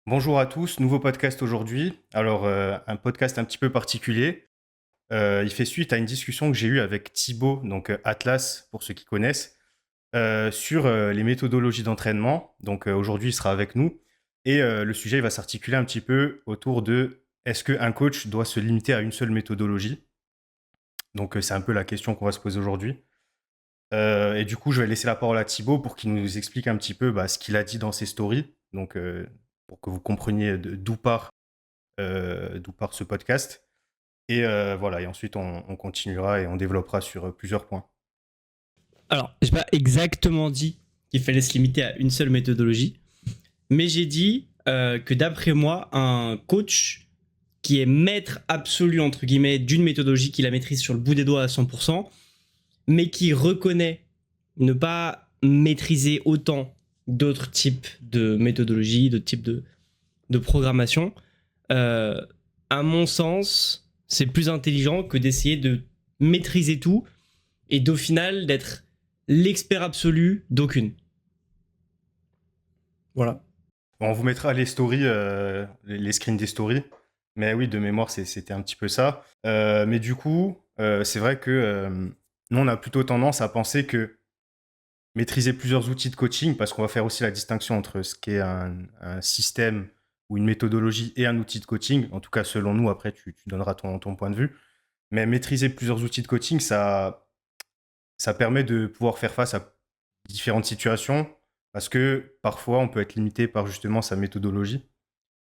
Bonjour à tous, nouveau podcast aujourd'hui. Alors, un podcast un petit peu particulier. Il fait suite à une discussion que j'ai eue avec Thibaut, donc Atlas, pour ceux qui connaissent, sur les méthodologies d'entraînement. Donc, aujourd'hui, il sera avec nous. Et le sujet il va s'articuler un petit peu autour de est-ce qu'un coach doit se limiter à une seule méthodologie? Donc, c'est un peu la question qu'on va se poser aujourd'hui. Et du coup, je vais laisser la parole à Thibaut pour qu'il nous explique un petit peu ce qu'il a dit dans ses stories. Donc, pour que vous compreniez d'où part ce podcast. Et voilà, et ensuite on continuera et on développera sur plusieurs points. Alors, j'ai pas exactement dit qu'il fallait se limiter à une seule méthodologie, mais j'ai dit que d'après moi, un coach qui est maître absolu, entre guillemets, d'une méthodologie, qui la maîtrise sur le bout des doigts à 100%, mais qui reconnaît ne pas maîtriser autant d'autres types de méthodologies, d'autres types de programmation, euh, à mon sens, c'est plus intelligent que d'essayer de maîtriser tout et d'au final d'être l'expert absolu d'aucune. Voilà. Bon, on vous mettra les stories, les screens des stories. Mais oui, de mémoire, c'était un petit peu ça. Mais du coup, c'est vrai que nous, on a plutôt tendance à penser que maîtriser plusieurs outils de coaching, parce qu'on va faire aussi la distinction entre ce qu'est un système ou une méthodologie et un outil de coaching. En tout cas, selon nous, après, tu donneras ton point de vue. Mais maîtriser plusieurs outils de coaching, ça permet de pouvoir faire face à différentes situations parce que parfois on peut être limité par justement sa méthodologie.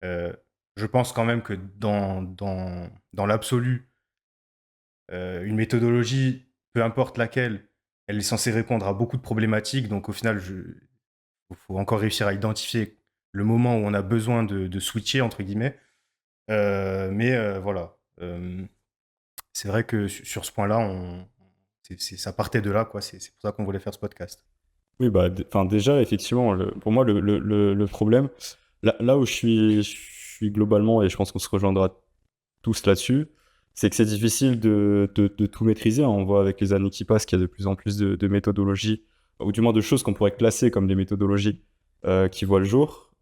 Euh, je pense quand même que dans l'absolu, une méthodologie, peu importe laquelle, elle est censée répondre à beaucoup de problématiques. Donc au final, faut encore réussir à identifier le moment où on a besoin de switcher, entre guillemets. Mais voilà. C'est vrai que sur ce point-là, ça partait de là, quoi. C'est pour ça qu'on voulait faire ce podcast. Oui, bah, enfin, déjà, effectivement, pour moi, le problème, là où je suis globalement, et je pense qu'on se rejoindra tous là-dessus, c'est que c'est difficile de tout maîtriser. On voit avec les années qui passent qu'il y a de plus en plus de méthodologies, ou du moins de choses qu'on pourrait classer comme des méthodologies qui voient le jour.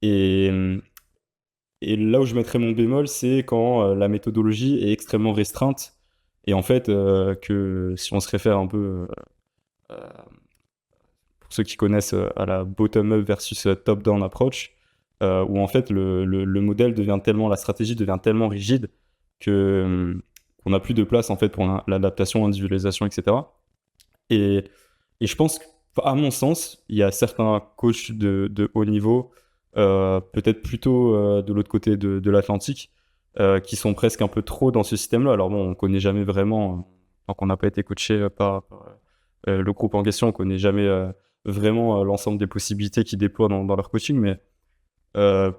Et, et là où je mettrais mon bémol, c'est quand la méthodologie est extrêmement restreinte. Et en fait, que si on se réfère un peu euh, pour ceux qui connaissent à la bottom-up versus top-down approach, où en fait le modèle devient tellement, la stratégie devient tellement rigide que qu'on n'a plus de place en fait pour l'adaptation, l'individualisation, etc. Et, et je pense qu'à mon sens, il y a certains coachs de haut niveau, peut-être plutôt de l'autre côté de l'Atlantique, qui sont presque un peu trop dans ce système-là. Alors bon, on connaît jamais vraiment, tant qu'on n'a pas été coaché par le groupe en question, on connaît jamais vraiment l'ensemble des possibilités qu'ils déploient dans leur coaching, mais euh,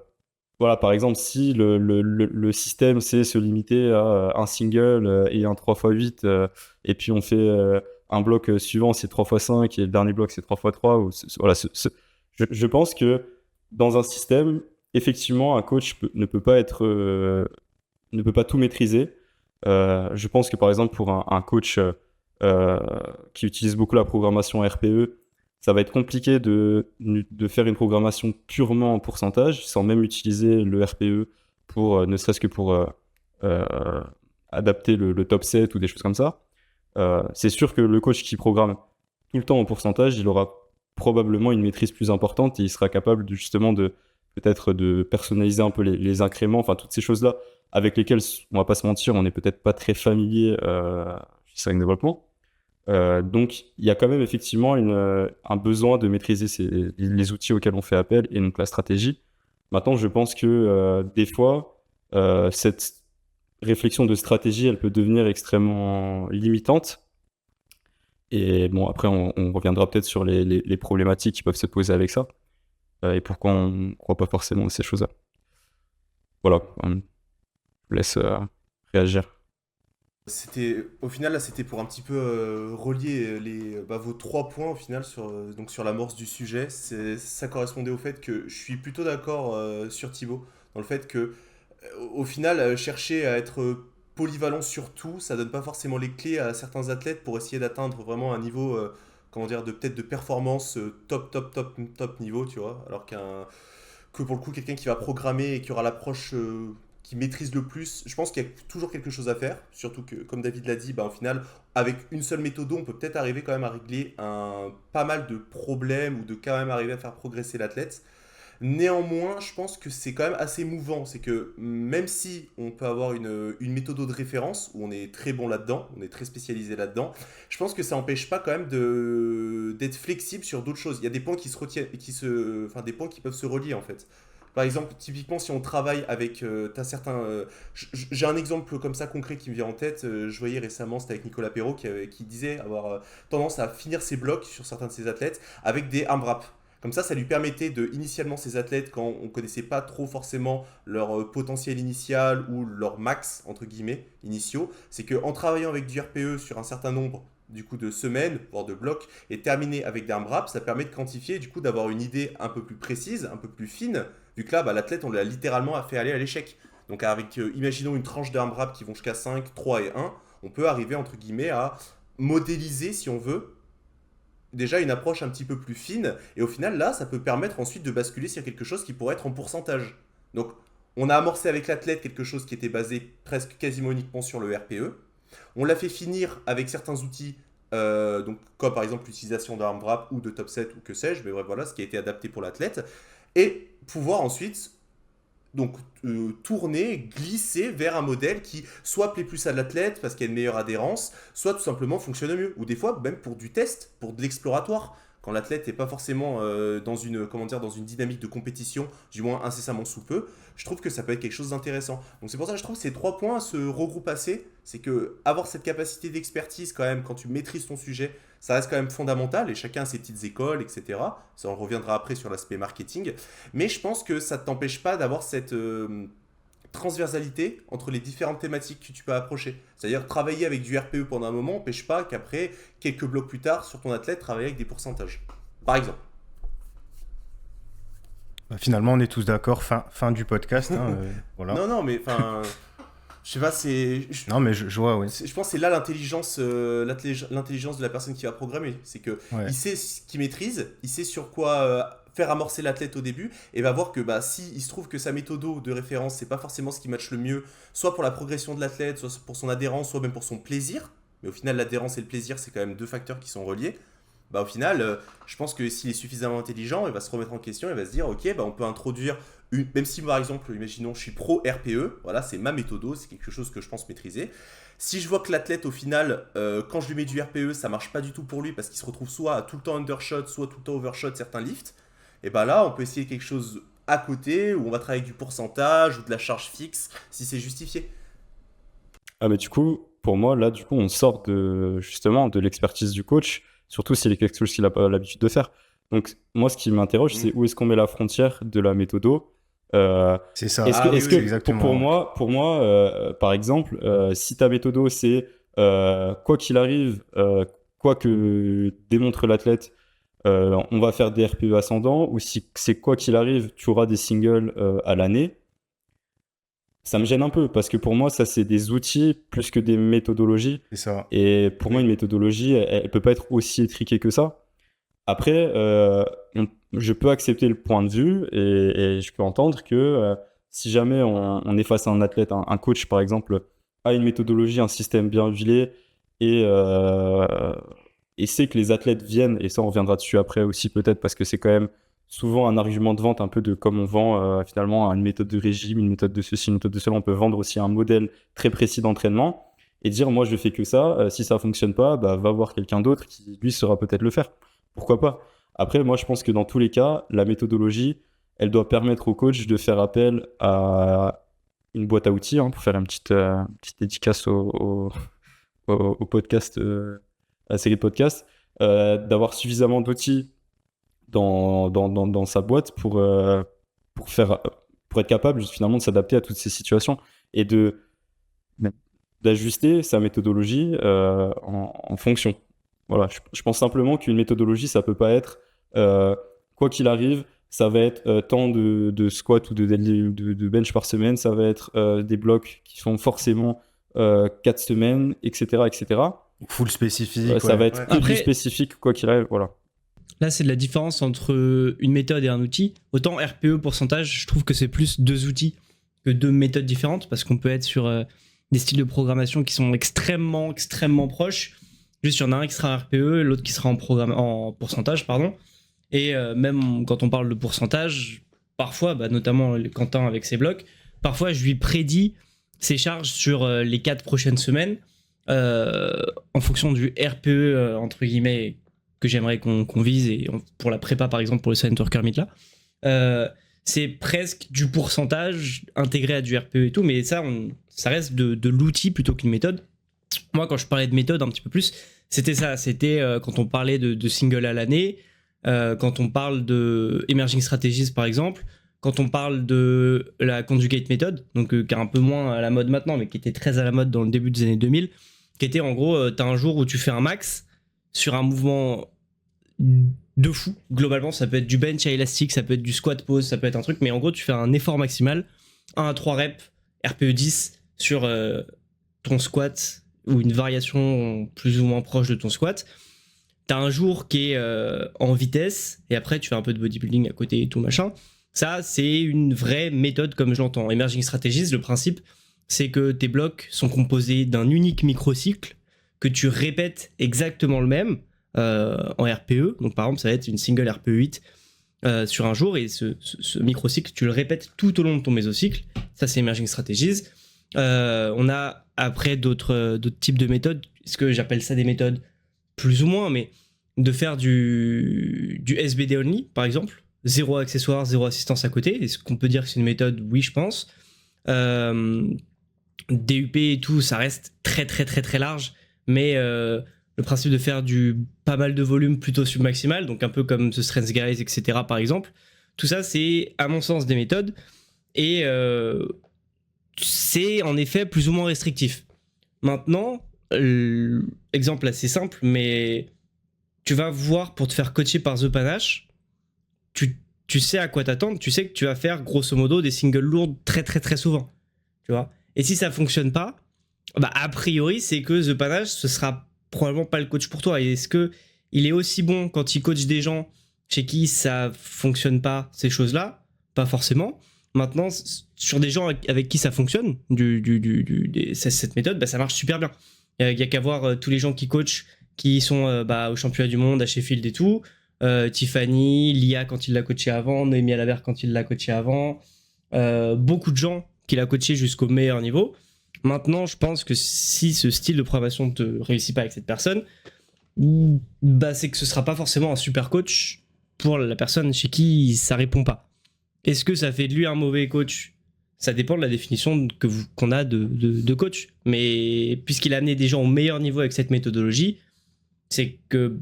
voilà, par exemple, si le système c'est se limiter à un single et un 3x8, et puis on fait un bloc suivant c'est 3x5 et le dernier bloc c'est 3x3, voilà, je pense que dans un système, effectivement, un coach ne peut pas être, ne peut pas tout maîtriser. Je pense que par exemple, pour un coach euh, qui utilise beaucoup la programmation RPE, ça va être compliqué de faire une programmation purement en pourcentage, sans même utiliser le RPE pour, ne serait-ce que pour euh, adapter le top set ou des choses comme ça. C'est sûr que le coach qui programme tout le temps en pourcentage, il aura probablement une maîtrise plus importante et il sera capable justement de peut-être de personnaliser un peu les incréments, enfin toutes ces choses-là avec lesquelles, on va pas se mentir, on n'est peut-être pas très familier chez Select Développement. Donc, il y a quand même effectivement un besoin de maîtriser les outils auxquels on fait appel et donc la stratégie. Maintenant, je pense que des fois, cette réflexion de stratégie, elle peut devenir extrêmement limitante. Et bon, après, on reviendra peut-être sur les problématiques qui peuvent se poser avec ça et pourquoi on ne croit pas forcément à ces choses-là. Voilà, je vous laisse réagir. Au final, là, c'était pour un petit peu relier vos trois points au final donc sur l'amorce du sujet. Ça correspondait au fait que je suis plutôt d'accord sur Thibaut, dans le fait que au final, chercher à être polyvalent sur tout, ça donne pas forcément les clés à certains athlètes pour essayer d'atteindre vraiment un niveau, comment dire, peut-être de performance top niveau, tu vois. Alors qu'un que pour le coup, quelqu'un qui va programmer et qui aura l'approche qui maîtrise le plus, je pense qu'il y a toujours quelque chose à faire. Surtout que, comme David l'a dit, bah, au final, avec une seule méthode, on peut peut-être arriver quand même à régler pas mal de problèmes ou de quand même arriver à faire progresser l'athlète. Néanmoins, je pense que c'est quand même assez mouvant. C'est que même si on peut avoir une méthode de référence où on est très bon là-dedans, on est très spécialisé là-dedans, je pense que ça n'empêche pas quand même d'être flexible sur d'autres choses. Il y a des points qui se retiennent, enfin des points qui peuvent se relier en fait. Par exemple, typiquement, si on travaille avec, t'as certains, j'ai un exemple comme ça concret qui me vient en tête. Je voyais récemment, c'était avec Nicolas Perrault qui disait avoir tendance à finir ses blocs sur certains de ses athlètes avec des arm wraps. Comme ça lui permettait de, initialement, ces athlètes, quand on connaissait pas trop forcément leur potentiel initial ou leur max, entre guillemets, initiaux, c'est qu'en travaillant avec du RPE sur un certain nombre du coup de semaines, voire de blocs, et terminer avec des arm wraps, ça permet de quantifier, du coup d'avoir une idée un peu plus précise, un peu plus fine, vu que là, bah, l'athlète, on l'a littéralement fait aller à l'échec. Donc avec, imaginons une tranche de arm wraps qui vont jusqu'à 5, 3 et 1, on peut arriver, entre guillemets, à modéliser, si on veut, déjà une approche un petit peu plus fine, et au final là ça peut permettre ensuite de basculer sur quelque chose qui pourrait être en pourcentage. Donc on a amorcé avec l'athlète quelque chose qui était basé presque quasiment uniquement sur le RPE, on l'a fait finir avec certains outils, donc, comme par exemple l'utilisation d'arm wrap ou de top set ou que sais-je, mais bref, voilà ce qui a été adapté pour l'athlète, et pouvoir ensuite donc tourner, glisser vers un modèle qui soit plaît plus à l'athlète parce qu'il y a une meilleure adhérence, soit tout simplement fonctionne mieux. Ou des fois, même pour du test, pour de l'exploratoire, quand l'athlète n'est pas forcément dans une, comment dire, dans une dynamique de compétition, du moins incessamment sous peu, je trouve que ça peut être quelque chose d'intéressant. Donc c'est pour ça que je trouve que ces 3 points se regroupent assez. C'est que avoir cette capacité d'expertise quand même, quand tu maîtrises ton sujet, ça reste quand même fondamental, et chacun a ses petites écoles, etc. Ça, on reviendra après sur l'aspect marketing. Mais je pense que ça ne t'empêche pas d'avoir cette transversalité entre les différentes thématiques que tu peux approcher. C'est-à-dire travailler avec du RPE pendant un moment n'empêche pas qu'après, quelques blocs plus tard, sur ton athlète, travailler avec des pourcentages. Par exemple. Bah, finalement, on est tous d'accord. Fin du podcast. Hein, voilà. Non, mais enfin... Je sais pas, Non, mais je vois, oui. Je pense que c'est là l'intelligence de la personne qui va programmer. C'est que Ouais. il sait ce qu'il maîtrise, il sait sur quoi faire amorcer l'athlète au début, et va voir que bah, si il se trouve que sa méthode de référence, c'est pas forcément ce qui matche le mieux, soit pour la progression de l'athlète, soit pour son adhérence, soit même pour son plaisir. Mais au final, l'adhérence et le plaisir, c'est quand même 2 facteurs qui sont reliés. Bah, au final, je pense que s'il est suffisamment intelligent, il va se remettre en question, il va se dire, ok, bah, on peut introduire même si par exemple, imaginons, je suis pro RPE, voilà, c'est ma méthode, c'est quelque chose que je pense maîtriser. Si je vois que l'athlète, au final, quand je lui mets du RPE, ça marche pas du tout pour lui parce qu'il se retrouve soit à tout le temps undershot, soit tout le temps overshot certains lifts, et bah là, on peut essayer quelque chose à côté où on va travailler avec du pourcentage ou de la charge fixe si c'est justifié. Ah, mais du coup, pour moi, là, du coup, on sort justement de l'expertise du coach, surtout s'il est quelque chose qu'il n'a pas l'habitude de faire. Donc, moi, ce qui m'interroge, c'est où est-ce qu'on met la frontière de la méthodo. C'est ça. Est-ce que exactement. pour moi par exemple, si ta méthodo, c'est quoi qu'il arrive, quoi que démontre l'athlète, on va faire des RPE ascendants, ou si c'est quoi qu'il arrive, tu auras des singles à l'année, ça me gêne un peu parce que pour moi, ça, c'est des outils plus que des méthodologies. C'est ça. Et pour moi, une méthodologie, elle peut pas être aussi étriquée que ça. Après, je peux accepter le point de vue et je peux entendre que si jamais on est face à un athlète, un coach par exemple, a une méthodologie, un système bien huilé et sait que les athlètes viennent, et ça on reviendra dessus après aussi peut-être parce que c'est quand même souvent un argument de vente un peu de comme on vend finalement une méthode de régime, une méthode de ceci, une méthode de cela, on peut vendre aussi un modèle très précis d'entraînement et dire moi je fais que ça, si ça fonctionne pas, bah, va voir quelqu'un d'autre qui lui saura peut-être le faire. Pourquoi pas? Après, moi, je pense que dans tous les cas, la méthodologie, elle doit permettre au coach de faire appel à une boîte à outils, hein, pour faire une petite dédicace au podcast, à la série de podcasts, d'avoir suffisamment d'outils dans sa boîte pour être capable finalement de s'adapter à toutes ces situations et d'ajuster sa méthodologie en fonction. Voilà, je pense simplement qu'une méthodologie, ça peut pas être quoi qu'il arrive, ça va être tant de squat ou de bench par semaine, ça va être des blocs qui font forcément 4 semaines, etc., etc. Full spécifique. Ça va être Ouais. que du Après- spécifique, quoi qu'il arrive, voilà. là, c'est de la différence entre une méthode et un outil. Autant RPE, pourcentage, je trouve que c'est plus 2 outils que 2 méthodes différentes, parce qu'on peut être sur des styles de programmation qui sont extrêmement, extrêmement proches. Juste, il y en a un qui sera RPE, l'autre qui sera en pourcentage, pardon. Et même quand on parle de pourcentage, parfois, notamment Quentin avec ses blocs, parfois je lui prédis ses charges sur les 4 prochaines semaines en fonction du RPE, entre guillemets, que j'aimerais qu'on vise, et pour la prépa par exemple, pour le Silent Worker Meet là. C'est presque du pourcentage intégré à du RPE et tout, mais ça reste de l'outil plutôt qu'une méthode. Moi, quand je parlais de méthode un petit peu plus, c'était ça. C'était quand on parlait de single à l'année, quand on parle de emerging strategies par exemple, quand on parle de la conjugate method, donc qui est un peu moins à la mode maintenant, mais qui était très à la mode dans le début des années 2000, qui était en gros, t'as un jour où tu fais un max sur un mouvement de fou. Globalement, ça peut être du bench à élastique, ça peut être du squat pause, ça peut être un truc, mais en gros, tu fais un effort maximal, 1 à 3 reps, RPE 10 sur ton squat, ou une variation plus ou moins proche de ton squat. T'as un jour qui est en vitesse, et après, tu fais un peu de bodybuilding à côté et tout machin. Ça, c'est une vraie méthode comme je l'entends. Emerging Strategies, le principe, c'est que tes blocs sont composés d'un unique microcycle que tu répètes exactement le même en RPE. Donc par exemple, ça va être une single RPE 8 sur un jour, et ce microcycle, tu le répètes tout au long de ton mésocycle. Ça, c'est Emerging Strategies. On a après d'autres types de méthodes. Est-ce que j'appelle ça des méthodes plus ou moins, mais de faire du SBD only, par exemple. 0 accessoires, 0 assistance à côté. Est-ce qu'on peut dire que c'est une méthode? Oui, je pense. DUP et tout, ça reste très très très très large, mais le principe de faire pas mal de volume plutôt submaximal, donc un peu comme The Strength Guys, etc. par exemple, tout ça c'est à mon sens des méthodes, et c'est en effet plus ou moins restrictif. Maintenant, exemple assez simple, mais tu vas voir, pour te faire coacher par The Panache, tu sais à quoi t'attendre, tu sais que tu vas faire grosso modo des singles lourdes très très très souvent, tu vois. Et si ça fonctionne pas, a priori c'est que The Panache, ce sera probablement pas le coach pour toi. Et est-ce que il est aussi bon quand il coach des gens chez qui ça fonctionne pas, ces choses-là? Pas forcément. Maintenant, sur des gens avec qui ça fonctionne, cette méthode, ça marche super bien. Il y a qu'à voir tous les gens qui coachent, qui sont au championnat du monde, à Sheffield et tout. Tiffany, Lia quand il l'a coaché avant, Noémie Alabert quand il l'a coaché avant, beaucoup de gens qu'il a coaché jusqu'au meilleur niveau. Maintenant, je pense que si ce style de programmation ne réussit pas avec cette personne, c'est que ce sera pas forcément un super coach pour la personne chez qui ça répond pas. Est-ce que ça fait de lui un mauvais coach? Ça dépend de la définition qu'on a de coach. Mais puisqu'il a amené des gens au meilleur niveau avec cette méthodologie, c'est que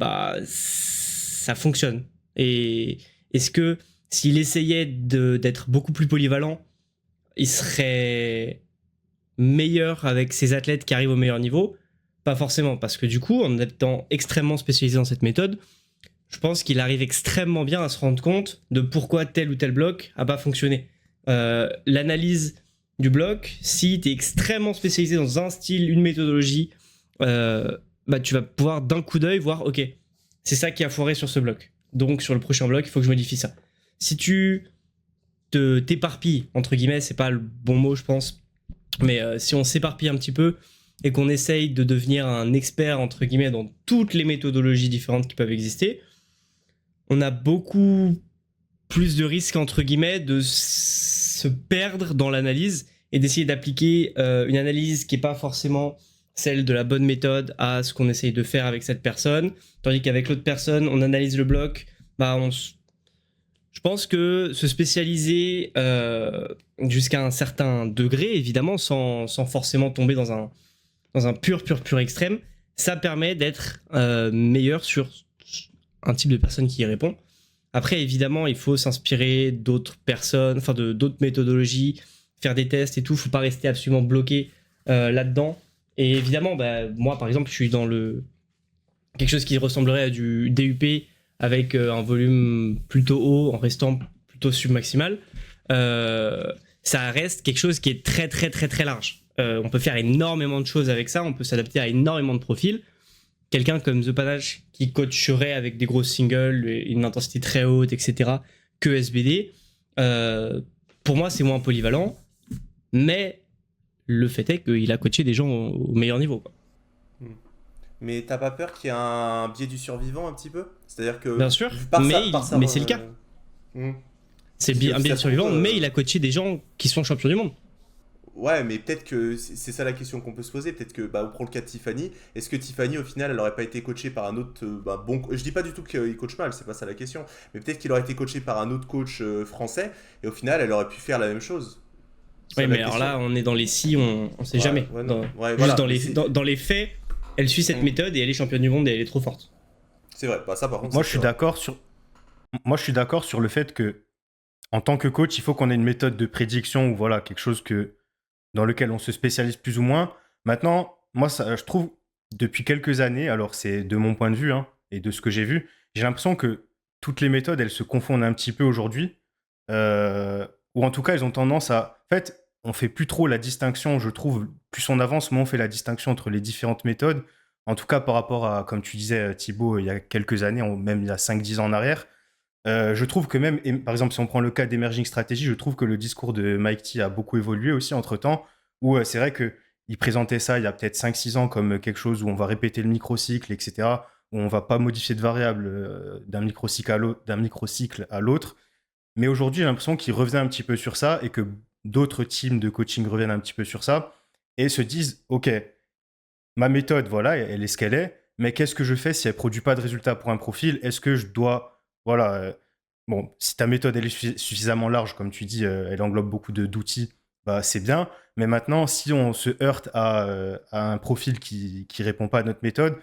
ça fonctionne. Et est-ce que s'il essayait d'être beaucoup plus polyvalent, il serait meilleur avec ses athlètes qui arrivent au meilleur niveau? Pas forcément, parce que du coup, en étant extrêmement spécialisé dans cette méthode, je pense qu'il arrive extrêmement bien à se rendre compte de pourquoi tel ou tel bloc a pas fonctionné. L'analyse du bloc, si tu es extrêmement spécialisé dans un style, une méthodologie, tu vas pouvoir d'un coup d'œil voir, ok, c'est ça qui a foiré sur ce bloc. Donc sur le prochain bloc, il faut que je modifie ça. Si tu t'éparpilles, entre guillemets, c'est pas le bon mot, je pense, mais si on s'éparpille un petit peu et qu'on essaye de devenir un expert, entre guillemets, dans toutes les méthodologies différentes qui peuvent exister, on a beaucoup plus de risques, entre guillemets, de se perdre dans l'analyse et d'essayer d'appliquer une analyse qui n'est pas forcément celle de la bonne méthode à ce qu'on essaye de faire avec cette personne, tandis qu'avec l'autre personne, on analyse le bloc, je pense que se spécialiser jusqu'à un certain degré, évidemment, sans forcément tomber dans un pur extrême, ça permet d'être meilleur sur un type de personne qui y répond. Après, évidemment, il faut s'inspirer d'autres personnes, enfin d'autres méthodologies, faire des tests et tout. Il ne faut pas rester absolument bloqué là-dedans. Et évidemment, moi, par exemple, je suis dans quelque chose qui ressemblerait à du DUP avec un volume plutôt haut en restant plutôt submaximal. Ça reste quelque chose qui est très, très, très, très large. On peut faire énormément de choses avec ça. On peut s'adapter à énormément de profils. quelqu'un comme The Panache qui coacherait avec des grosses singles, une intensité très haute, etc., que SBD, pour moi, c'est moins polyvalent, mais le fait est qu'il a coaché des gens au meilleur niveau, quoi. Mais t'as pas peur qu'il y ait un biais du survivant un petit peu? C'est-à-dire que, Bien sûr, vu par mais, ça, par ça, mais c'est le cas. hmm. C'est Parce que un si bien ça se survivant, trouve, mais il a coaché des gens qui sont champions du monde. Ouais, mais peut-être que c'est ça la question qu'on peut se poser. Peut-être que, bah, on prend le cas de Tiffany. Est-ce que Tiffany, au final, elle aurait pas été coachée par un autre bon. Je dis pas du tout qu'il coach mal, c'est pas ça la question. Mais peut-être qu'il aurait été coaché par un autre coach français, et au final, elle aurait pu faire la même chose. C'est Oui, ça mais la alors question. là, on est dans les si, on sait Ouais, jamais. ouais, non. Ouais, Juste voilà. dans Mais les, dans les faits, elle suit cette Mm. méthode et elle est championne du monde et elle est trop forte. C'est vrai. Bah, ça, par contre, Moi, ça, je c'est suis vrai. d'accord sur... Moi, je suis d'accord sur le fait que, en tant que coach, il faut qu'on ait une méthode de prédiction ou voilà, quelque chose dans lequel on se spécialise plus ou moins. Maintenant, moi, ça, je trouve, depuis quelques années, alors c'est de mon point de vue hein, et de ce que j'ai vu, j'ai l'impression que toutes les méthodes, elles se confondent un petit peu aujourd'hui. Ou en tout cas, elles ont tendance à... En fait, on fait plus trop la distinction, je trouve, plus on avance, moins on fait la distinction entre les différentes méthodes. En tout cas, par rapport à, comme tu disais, Thibaut, il y a quelques années, même il y a 5-10 ans en arrière, je trouve que même, et par exemple, si on prend le cas d'Emerging Strategy, je trouve que le discours de Mike T a beaucoup évolué aussi entre-temps, où c'est vrai qu'il présentait ça il y a peut-être 5-6 ans comme quelque chose où on va répéter le microcycle, etc., où on va pas modifier de variable d'un microcycle à l'autre. Mais aujourd'hui, j'ai l'impression qu'il revenait un petit peu sur ça et que d'autres teams de coaching reviennent un petit peu sur ça et se disent, OK, ma méthode, voilà, elle est ce qu'elle est, mais qu'est-ce que je fais si elle produit pas de résultat pour un profil? Est-ce que je dois, voilà, bon, si ta méthode elle est suffisamment large, comme tu dis, elle englobe beaucoup d'outils, bah c'est bien. Mais maintenant, si on se heurte à un profil qui répond pas à notre méthode,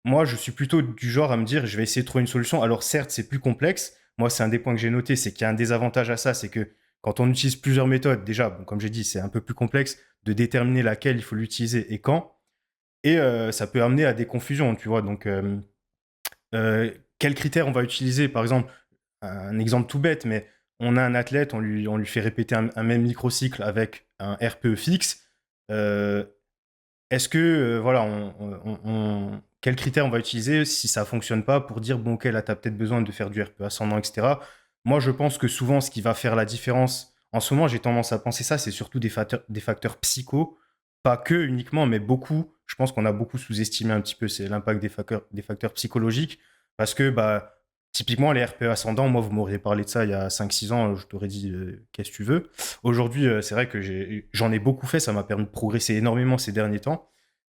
moi, je suis plutôt du genre à me dire, je vais essayer de trouver une solution. Alors certes, c'est plus complexe. Moi, c'est un des points que j'ai noté, c'est qu'il y a un désavantage à ça, c'est que quand on utilise plusieurs méthodes, déjà, bon, comme j'ai dit, c'est un peu plus complexe de déterminer laquelle il faut l'utiliser et quand. Et ça peut amener à des confusions, tu vois. Donc, quels critères on va utiliser? Par exemple, un exemple tout bête, mais on a un athlète, on lui fait répéter un même microcycle avec un RPE fixe. Euh, Est-ce que, voilà, quels critères on va utiliser si ça fonctionne pas pour dire, bon, ok, là, tu as peut-être besoin de faire du RPE ascendant, etc. Moi, je pense que souvent, ce qui va faire la différence, en ce moment, j'ai tendance à penser ça, c'est surtout des facteurs psycho, pas que uniquement, mais beaucoup. Je pense qu'on a beaucoup sous-estimé un petit peu c'est l'impact des facteurs psychologiques, parce que, bah, typiquement, les RPE ascendants, moi, vous m'auriez parlé de ça il y a 5-6 ans, je t'aurais dit, qu'est-ce que tu veux. Aujourd'hui, c'est vrai que j'en ai beaucoup fait, ça m'a permis de progresser énormément ces derniers temps.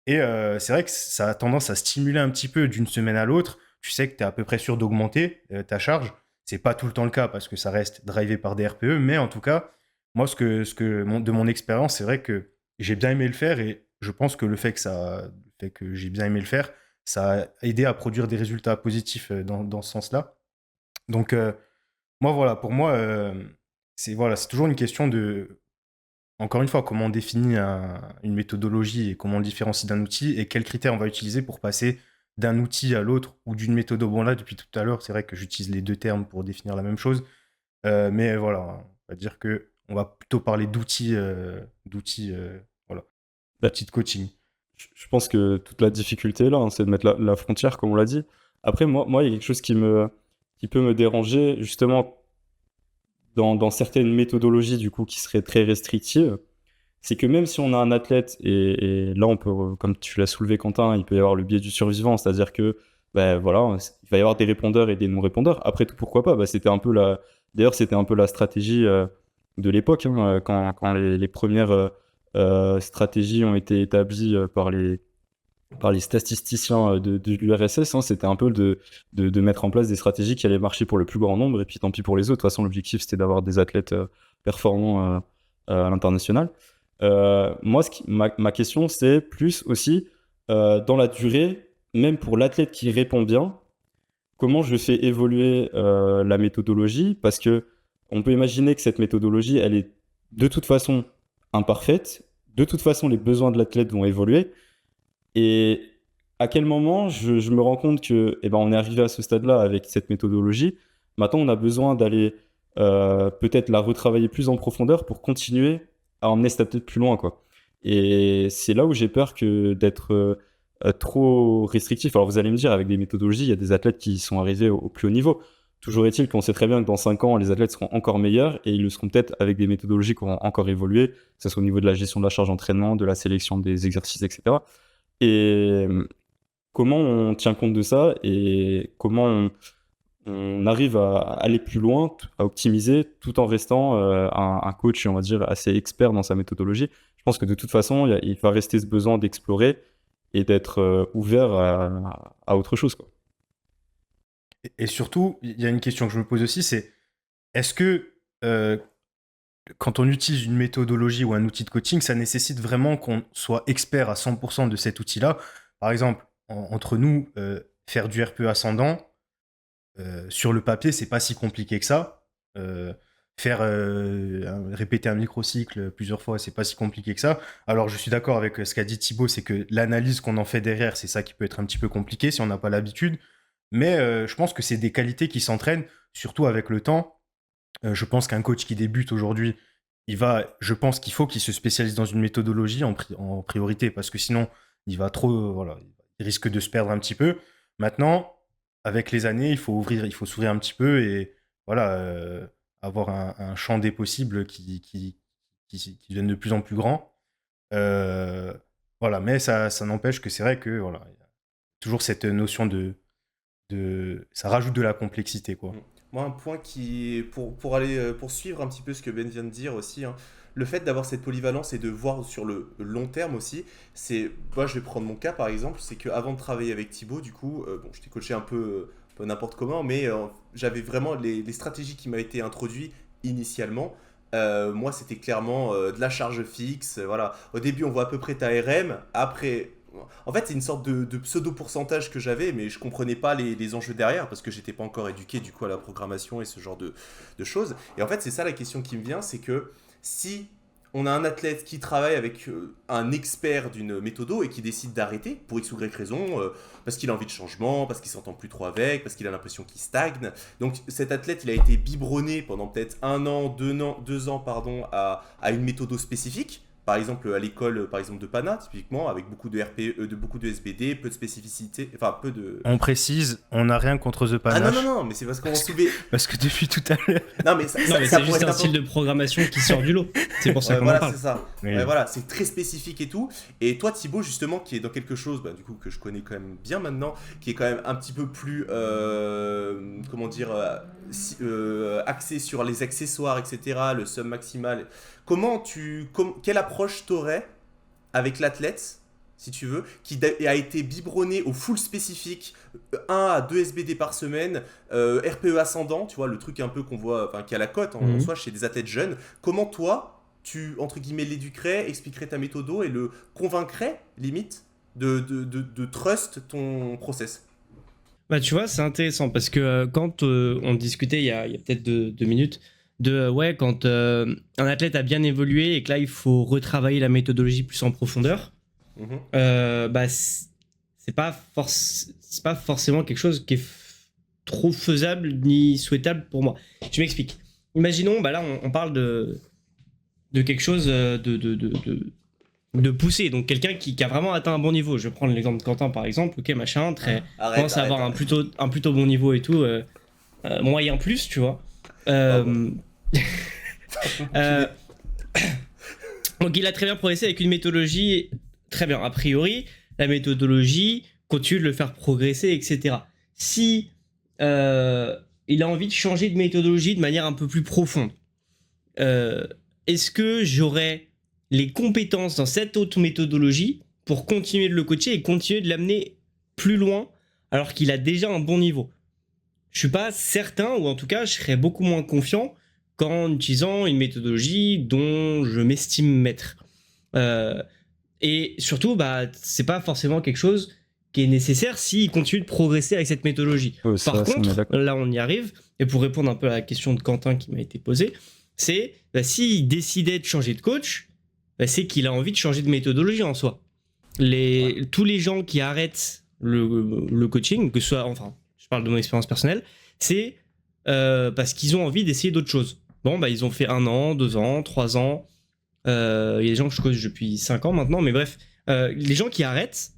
Et c'est vrai que ça a tendance à stimuler un petit peu d'une semaine à l'autre. Tu sais que tu es à peu près sûr d'augmenter ta charge. C'est pas tout le temps le cas parce que ça reste drivé par des RPE, mais en tout cas, moi, de mon expérience, c'est vrai que j'ai bien aimé le faire et je pense que le fait que j'ai bien aimé le faire, ça a aidé à produire des résultats positifs dans ce sens-là. Donc, moi, voilà, pour moi, c'est toujours une question de, encore une fois, comment on définit une méthodologie et comment on le différencie d'un outil et quels critères on va utiliser pour passer d'un outil à l'autre ou d'une méthode au bon là. Depuis tout à l'heure, c'est vrai que j'utilise les deux termes pour définir la même chose. Mais voilà, on va dire que on va plutôt parler d'outils, voilà, Bah, d'outils de coaching. je pense que toute la difficulté est là, hein, c'est de mettre la frontière, comme on l'a dit. Après, moi, il y a quelque chose qui peut me déranger, justement, dans certaines méthodologies, du coup, qui seraient très restrictives. C'est que même si on a un athlète, et là, on peut, comme tu l'as soulevé, Quentin, il peut y avoir le biais du survivant, c'est-à-dire que, ben voilà, il va y avoir des répondeurs et des non-répondeurs. Après tout, pourquoi pas? Bah, d'ailleurs, c'était un peu la stratégie de l'époque, hein, quand les premières stratégies ont été établies par les statisticiens de l'URSS, hein, c'était un peu de mettre en place des stratégies qui allaient marcher pour le plus grand nombre, et puis tant pis pour les autres. De toute façon, l'objectif, c'était d'avoir des athlètes performants à l'international. Moi, ma question, c'est plus aussi dans la durée, même pour l'athlète qui répond bien, comment je fais évoluer la méthodologie, parce que on peut imaginer que cette méthodologie, elle est de toute façon imparfaite, de toute façon les besoins de l'athlète vont évoluer, et à quel moment je me rends compte que eh ben, on est arrivé à ce stade-là avec cette méthodologie, maintenant on a besoin d'aller peut-être la retravailler plus en profondeur pour continuer à emmener cet athlète plus loin, quoi. Et c'est là où j'ai peur que d'être trop restrictif. Alors vous allez me dire, avec des méthodologies, il y a des athlètes qui sont arrivés au plus haut niveau. Toujours est-il qu'on sait très bien que dans 5 ans, les athlètes seront encore meilleurs et ils le seront peut-être avec des méthodologies qui auront encore évolué, que ce soit au niveau de la gestion de la charge d'entraînement, de la sélection des exercices, etc. Et comment on tient compte de ça et comment on arrive à aller plus loin, à optimiser, tout en restant un coach, on va dire, assez expert dans sa méthodologie. Je pense que de toute façon, il va rester ce besoin d'explorer et d'être ouvert à autre chose, quoi. Et surtout, il y a une question que je me pose aussi, c'est est-ce que quand on utilise une méthodologie ou un outil de coaching, ça nécessite vraiment qu'on soit expert à 100% de cet outil-là? Par exemple, entre nous, faire du RPE ascendant, sur le papier, c'est pas si compliqué que ça. Répéter un microcycle plusieurs fois, c'est pas si compliqué que ça. Alors, je suis d'accord avec ce qu'a dit Thibaut, c'est que l'analyse qu'on en fait derrière, c'est ça qui peut être un petit peu compliqué si on n'a pas l'habitude. Mais je pense que c'est des qualités qui s'entraînent, surtout avec le temps. Je pense qu'un coach qui débute aujourd'hui, je pense qu'il faut qu'il se spécialise dans une méthodologie en priorité, parce que sinon, il va trop, voilà, il risque de se perdre un petit peu. Maintenant, avec les années, il faut s'ouvrir un petit peu et voilà, avoir un champ des possibles qui devienne de plus en plus grand. Voilà, mais ça n'empêche que c'est vrai que voilà, il y a toujours cette notion ça rajoute de la complexité, quoi. Moi, un point qui, pour aller poursuivre un petit peu ce que Ben vient de dire aussi, hein, le fait d'avoir cette polyvalence et de voir sur le long terme aussi, c'est, moi je vais prendre mon cas par exemple, c'est qu'avant de travailler avec Thibaut, du coup, bon, je t'ai coaché un peu n'importe comment, mais j'avais vraiment les stratégies qui m'avaient été introduites initialement. Moi, c'était clairement de la charge fixe. Voilà. Au début, on voit à peu près ta RM. Après, en fait, c'est une sorte de pseudo pourcentage que j'avais, mais je comprenais pas les enjeux derrière parce que j'étais pas encore éduqué du coup à la programmation et ce genre de choses. Et en fait, c'est ça la question qui me vient, c'est que si on a un athlète qui travaille avec un expert d'une méthodo et qui décide d'arrêter pour X ou Y raison, parce qu'il a envie de changement, parce qu'il s'entend plus trop avec, parce qu'il a l'impression qu'il stagne. Donc cet athlète, il a été biberonné pendant peut-être 1 an, 2 ans, pardon, à une méthodo spécifique. Par exemple, à l'école par exemple de Pana, typiquement, avec beaucoup de RPE, beaucoup de SBD, peu de spécificité, enfin peu de... On précise, on n'a rien contre The Ah Panache. non, mais c'est parce qu'on soulevait... Parce que depuis tout à l'heure... Non, mais ça c'est pourrait juste être un style de programmation qui sort du lot. C'est pour ça qu'on en voilà, parle. c'est ça. Oui. Voilà, c'est très spécifique et tout. Et toi, Thibaut, justement, qui est dans quelque chose, bah, du coup, que je connais quand même bien maintenant, qui est quand même un petit peu plus, comment dire, axé sur les accessoires, etc., le sum maximal. Quelle approche t'aurais avec l'athlète, si tu veux, qui a été biberonné au full spécifique, 1 à 2 SBD par semaine, RPE ascendant, tu vois, le truc un peu qu'on voit, enfin, qui a la cote en soi chez des athlètes jeunes. Comment toi, tu, entre guillemets, l'éduquerais, expliquerais ta méthodo et le convaincrais, limite, de trust ton process? Bah, tu vois, c'est intéressant parce que quand on discutait il y a peut-être 2 minutes ouais, quand un athlète a bien évolué et que là il faut retravailler la méthodologie plus en profondeur, bah c'est pas forcément quelque chose qui est trop faisable ni souhaitable pour moi. Je m'explique. Imaginons, bah là on parle de quelque chose de poussé, donc quelqu'un qui a vraiment atteint un bon niveau. Je vais prendre l'exemple de Quentin par exemple, ok, machin, commence à avoir un plutôt bon niveau et tout, moyen plus, tu vois. Donc il a très bien progressé avec une méthodologie très bien. A priori, la méthodologie continue de le faire progresser, etc. Si il a envie de changer de méthodologie de manière un peu plus profonde, est-ce que j'aurai les compétences dans cette autre méthodologie pour continuer de le coacher et continuer de l'amener plus loin alors qu'il a déjà un bon niveau? Je suis pas certain, ou en tout cas je serais beaucoup moins confiant qu'en utilisant une méthodologie dont je m'estime maître. Et surtout, bah, c'est pas forcément quelque chose qui est nécessaire s'il continue de progresser avec cette méthodologie. Par contre, là on y arrive, et pour répondre un peu à la question de Quentin qui m'a été posée, c'est bah, s'il décidait de changer de coach, bah, c'est qu'il a envie de changer de méthodologie en soi. Tous les gens qui arrêtent le coaching, que ce soit, enfin, je parle de mon expérience personnelle, c'est parce qu'ils ont envie d'essayer d'autres choses. Bon, bah, ils ont fait 1 an, 2 ans, 3 ans. Il y a des gens que je coach depuis 5 ans maintenant, mais bref, les gens qui arrêtent,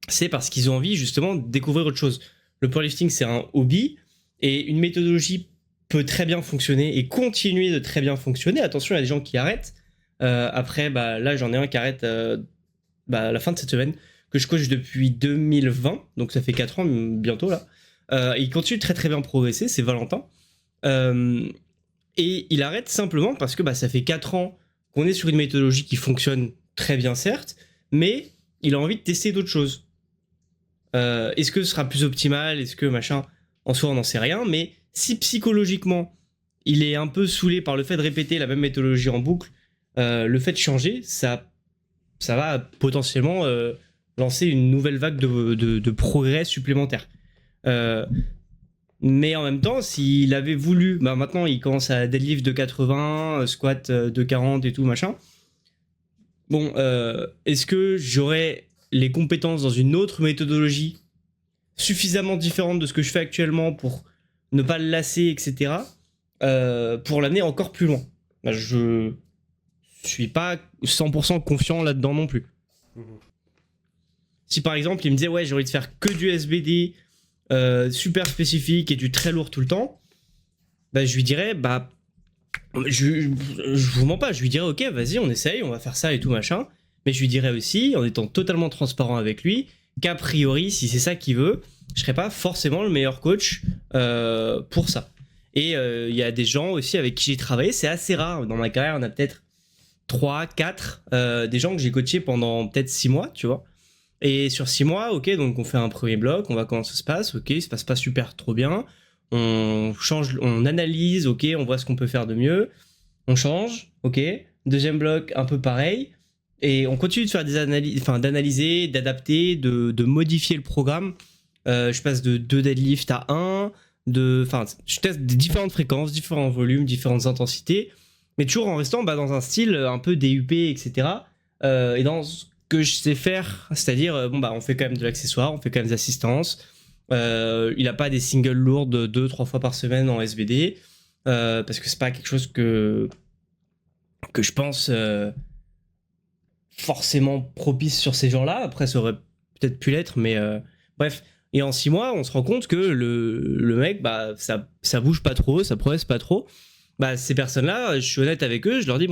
c'est parce qu'ils ont envie justement de découvrir autre chose. Le powerlifting, c'est un hobby et une méthodologie peut très bien fonctionner et continuer de très bien fonctionner. Attention, il y a des gens qui arrêtent. Après, là, j'en ai un qui arrête à la fin de cette semaine, que je coach depuis 2020, donc ça fait 4 ans bientôt là. Il continue de très très bien progresser, c'est Valentin. Et il arrête simplement parce que ça fait 4 ans qu'on est sur une méthodologie qui fonctionne très bien certes, mais il a envie de tester d'autres choses. Est-ce que ce sera plus optimal? Est-ce que machin? En soi, on n'en sait rien, mais si psychologiquement, il est un peu saoulé par le fait de répéter la même méthodologie en boucle, le fait de changer, ça va potentiellement lancer une nouvelle vague de progrès supplémentaire. Mais en même temps, s'il avait voulu, maintenant il commence à deadlift de 80, squat de 40 et tout machin. Bon, est-ce que j'aurais les compétences dans une autre méthodologie suffisamment différente de ce que je fais actuellement pour ne pas le lasser, etc. Pour l'amener encore plus loin? Je suis pas 100% confiant là-dedans non plus. Si par exemple il me disait ouais j'ai envie de faire que du SBD super spécifique et du très lourd tout le temps, je lui dirais je vous mens pas, je lui dirais ok vas-y on essaye, on va faire ça et tout machin, mais je lui dirais aussi en étant totalement transparent avec lui qu'a priori si c'est ça qu'il veut, je serais pas forcément le meilleur coach pour ça. Et il y a des gens aussi avec qui j'ai travaillé, c'est assez rare dans ma carrière, on a peut-être 3, 4 des gens que j'ai coachés pendant peut-être 6 mois, tu vois. Et sur 6 mois, ok, donc on fait un premier bloc, on voit comment ça se passe, ok, il se passe pas super trop bien, on change, on analyse, ok, on voit ce qu'on peut faire de mieux, on change, ok, deuxième bloc, un peu pareil, et on continue de faire des analyses, enfin d'analyser, d'adapter, de modifier le programme. Je passe de 2 deadlifts à 1, je teste des différentes fréquences, différents volumes, différentes intensités, mais toujours en restant dans un style un peu DUP, etc. Et dans ce que je sais faire, c'est-à-dire, on fait quand même de l'accessoire, on fait quand même des assistances. Il n'a pas des singles lourdes 2-3 fois par semaine en SVD, parce que c'est pas quelque chose que je pense forcément propice sur ces gens-là. Après, ça aurait peut-être pu l'être, mais bref. Et en 6 mois, on se rend compte que le mec, ça bouge pas trop, ça progresse pas trop. Ces personnes-là, je suis honnête avec eux, je leur dis,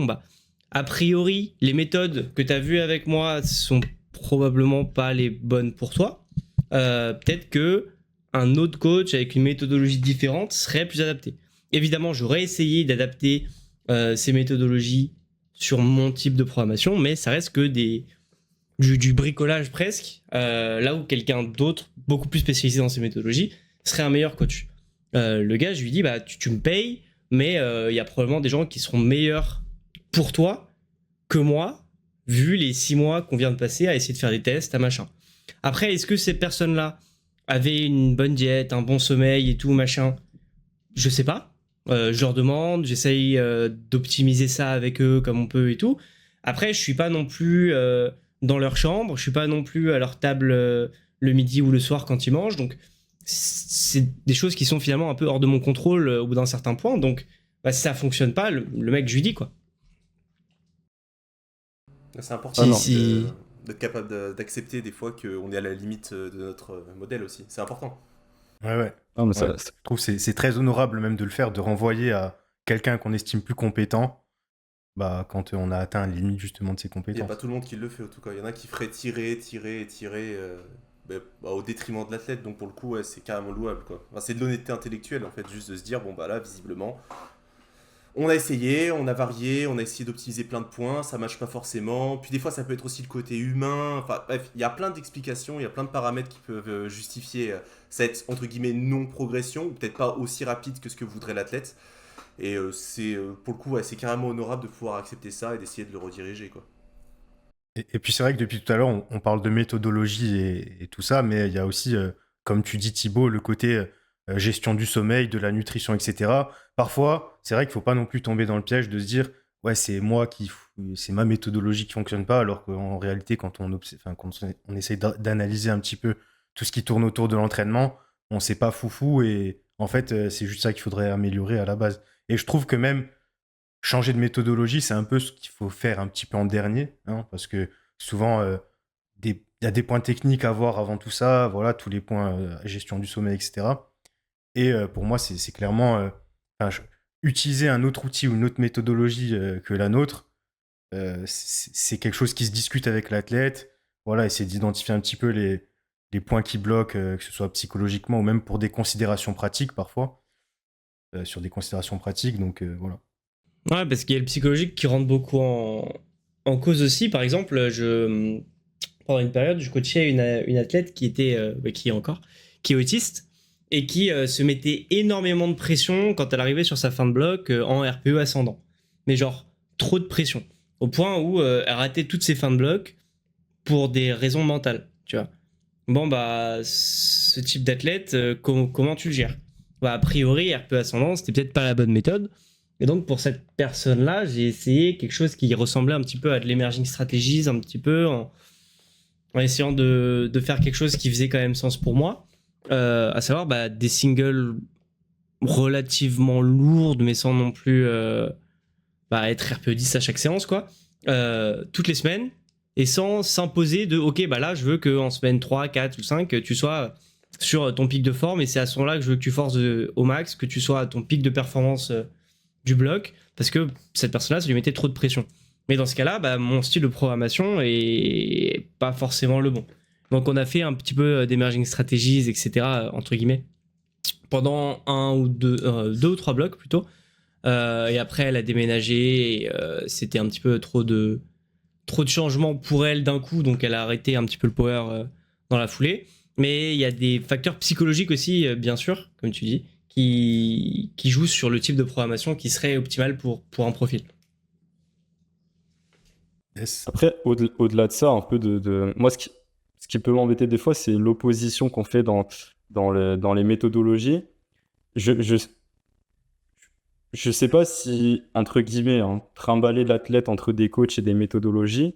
a priori, les méthodes que tu as vues avec moi sont probablement pas les bonnes pour toi. Peut-être que un autre coach avec une méthodologie différente serait plus adapté. Évidemment, j'aurais essayé d'adapter ces méthodologies sur mon type de programmation, mais ça reste que du bricolage presque, là où quelqu'un d'autre, beaucoup plus spécialisé dans ces méthodologies, serait un meilleur coach. Le gars, je lui dis, tu me payes, mais il y a probablement des gens qui seront meilleurs pour toi que moi, vu les 6 mois qu'on vient de passer à essayer de faire des tests, à machin. Après, est-ce que ces personnes-là avaient une bonne diète, un bon sommeil et tout, machin? Je sais pas. Je leur demande, j'essaye d'optimiser ça avec eux comme on peut et tout. Après, je suis pas non plus dans leur chambre, je suis pas non plus à leur table le midi ou le soir quand ils mangent, donc c'est des choses qui sont finalement un peu hors de mon contrôle au bout d'un certain point, donc si ça fonctionne pas, le mec, je lui dis quoi. C'est important Si. d'être capable d'accepter des fois qu'on est à la limite de notre modèle aussi, c'est important. Ouais. Non, mais Je trouve que c'est très honorable même de le faire, de renvoyer à quelqu'un qu'on estime plus compétent, quand on a atteint la limite justement de ses Il n'y a compétences. pas tout le monde qui le fait en tout cas, il y en a qui feraient tirer au détriment de l'athlète, donc pour le coup c'est carrément louable quoi. Enfin, c'est de l'honnêteté intellectuelle en fait, juste de se dire là visiblement on a essayé, on a varié, on a essayé d'optimiser plein de points, ça marche pas forcément. Puis des fois, ça peut être aussi le côté humain. Enfin, bref, il y a plein d'explications, il y a plein de paramètres qui peuvent justifier cette, entre guillemets, non-progression, ou peut-être pas aussi rapide que ce que voudrait l'athlète. Et pour le coup, c'est carrément honorable de pouvoir accepter ça et d'essayer de le rediriger, quoi. Et puis c'est vrai que depuis tout à l'heure, on parle de méthodologie et tout ça, mais il y a aussi, comme tu dis Thibaut, le côté gestion du sommeil, de la nutrition, etc. Parfois, c'est vrai qu'il ne faut pas non plus tomber dans le piège de se dire ouais, c'est ma méthodologie qui fonctionne pas, alors qu'en réalité, quand on essaie d'analyser un petit peu tout ce qui tourne autour de l'entraînement, on sait pas foufou et en fait, c'est juste ça qu'il faudrait améliorer à la base. Et je trouve que même changer de méthodologie, c'est un peu ce qu'il faut faire un petit peu en dernier, hein, parce que souvent, des y a des points techniques à voir avant tout ça, voilà, tous les points gestion du sommeil, etc. Et pour moi, c'est clairement utiliser un autre outil ou une autre méthodologie que la nôtre. C'est quelque chose qui se discute avec l'athlète. Voilà, essayer d'identifier un petit peu les points qui bloquent, que ce soit psychologiquement ou même pour des considérations pratiques parfois, sur des considérations pratiques. Donc voilà. Ouais, parce qu'il y a le psychologique qui rentre beaucoup en cause aussi. Par exemple, pendant une période, je coachais une athlète qui était, qui est encore, qui est autiste et qui se mettait énormément de pression quand elle arrivait sur sa fin de bloc en RPE ascendant. Mais genre, trop de pression. Au point où elle ratait toutes ses fins de bloc pour des raisons mentales, tu vois. Bon, bah, ce type d'athlète, comment tu le gères? Bah, a priori, RPE ascendant, c'était peut-être pas la bonne méthode. Et donc, pour cette personne-là, j'ai essayé quelque chose qui ressemblait un petit peu à de l'emerging strategies, un petit peu, en essayant de faire quelque chose qui faisait quand même sens pour moi. À savoir bah, des singles relativement lourdes, mais sans non plus être RPE 10 à chaque séance, quoi. Toutes les semaines, et sans s'imposer de ok, bah là, je veux qu'en semaine 3, 4 ou 5, tu sois sur ton pic de forme, et c'est à ce moment-là que je veux que tu forces au max, que tu sois à ton pic de performance du bloc, parce que cette personne-là, ça lui mettait trop de pression. Mais dans ce cas-là, bah, mon style de programmation est pas forcément le bon. Donc on a fait un petit peu d'emerging strategies, etc., entre guillemets, pendant deux ou trois blocs plutôt. Et après, elle a déménagé, et c'était un petit peu trop de changements pour elle d'un coup, donc elle a arrêté un petit peu le power dans la foulée. Mais il y a des facteurs psychologiques aussi, bien sûr, comme tu dis, qui jouent sur le type de programmation qui serait optimal pour un profil. Yes. Après, au-delà de ça, un peu moi, ce qui peut m'embêter des fois, c'est l'opposition qu'on fait dans les méthodologies. Je, je sais pas si, entre guillemets, hein, trimballer l'athlète entre des coachs et des méthodologies,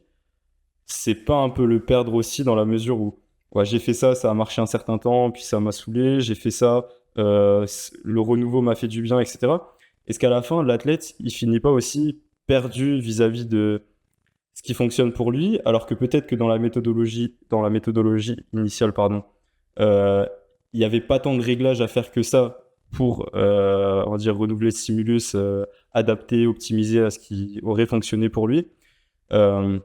c'est pas un peu le perdre aussi dans la mesure où ouais, j'ai fait ça, ça a marché un certain temps, puis ça m'a saoulé, j'ai fait ça, le renouveau m'a fait du bien, etc. Est-ce qu'à la fin, l'athlète, il finit pas aussi perdu vis-à-vis de ce qui fonctionne pour lui, alors que peut-être que dans la méthodologie initiale, pardon, euh, il n'y avait pas tant de réglages à faire que ça pour, on va dire, renouveler le stimulus, adapter, optimiser à ce qui aurait fonctionné pour lui. Euh,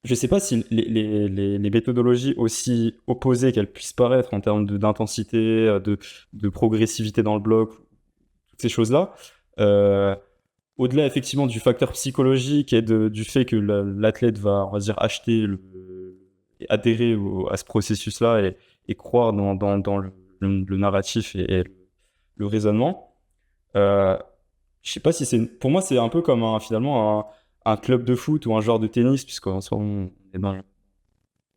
je ne sais pas si les méthodologies aussi opposées qu'elles puissent paraître en termes d'intensité, de progressivité dans le bloc, toutes ces choses-là, euh, au-delà effectivement du facteur psychologique et du fait que l'athlète va, on va dire, et adhérer à ce processus-là et croire dans le narratif et le raisonnement, euh, je sais pas si pour moi, c'est un peu comme finalement un club de foot ou un joueur de tennis, puisqu'en soi, on est dans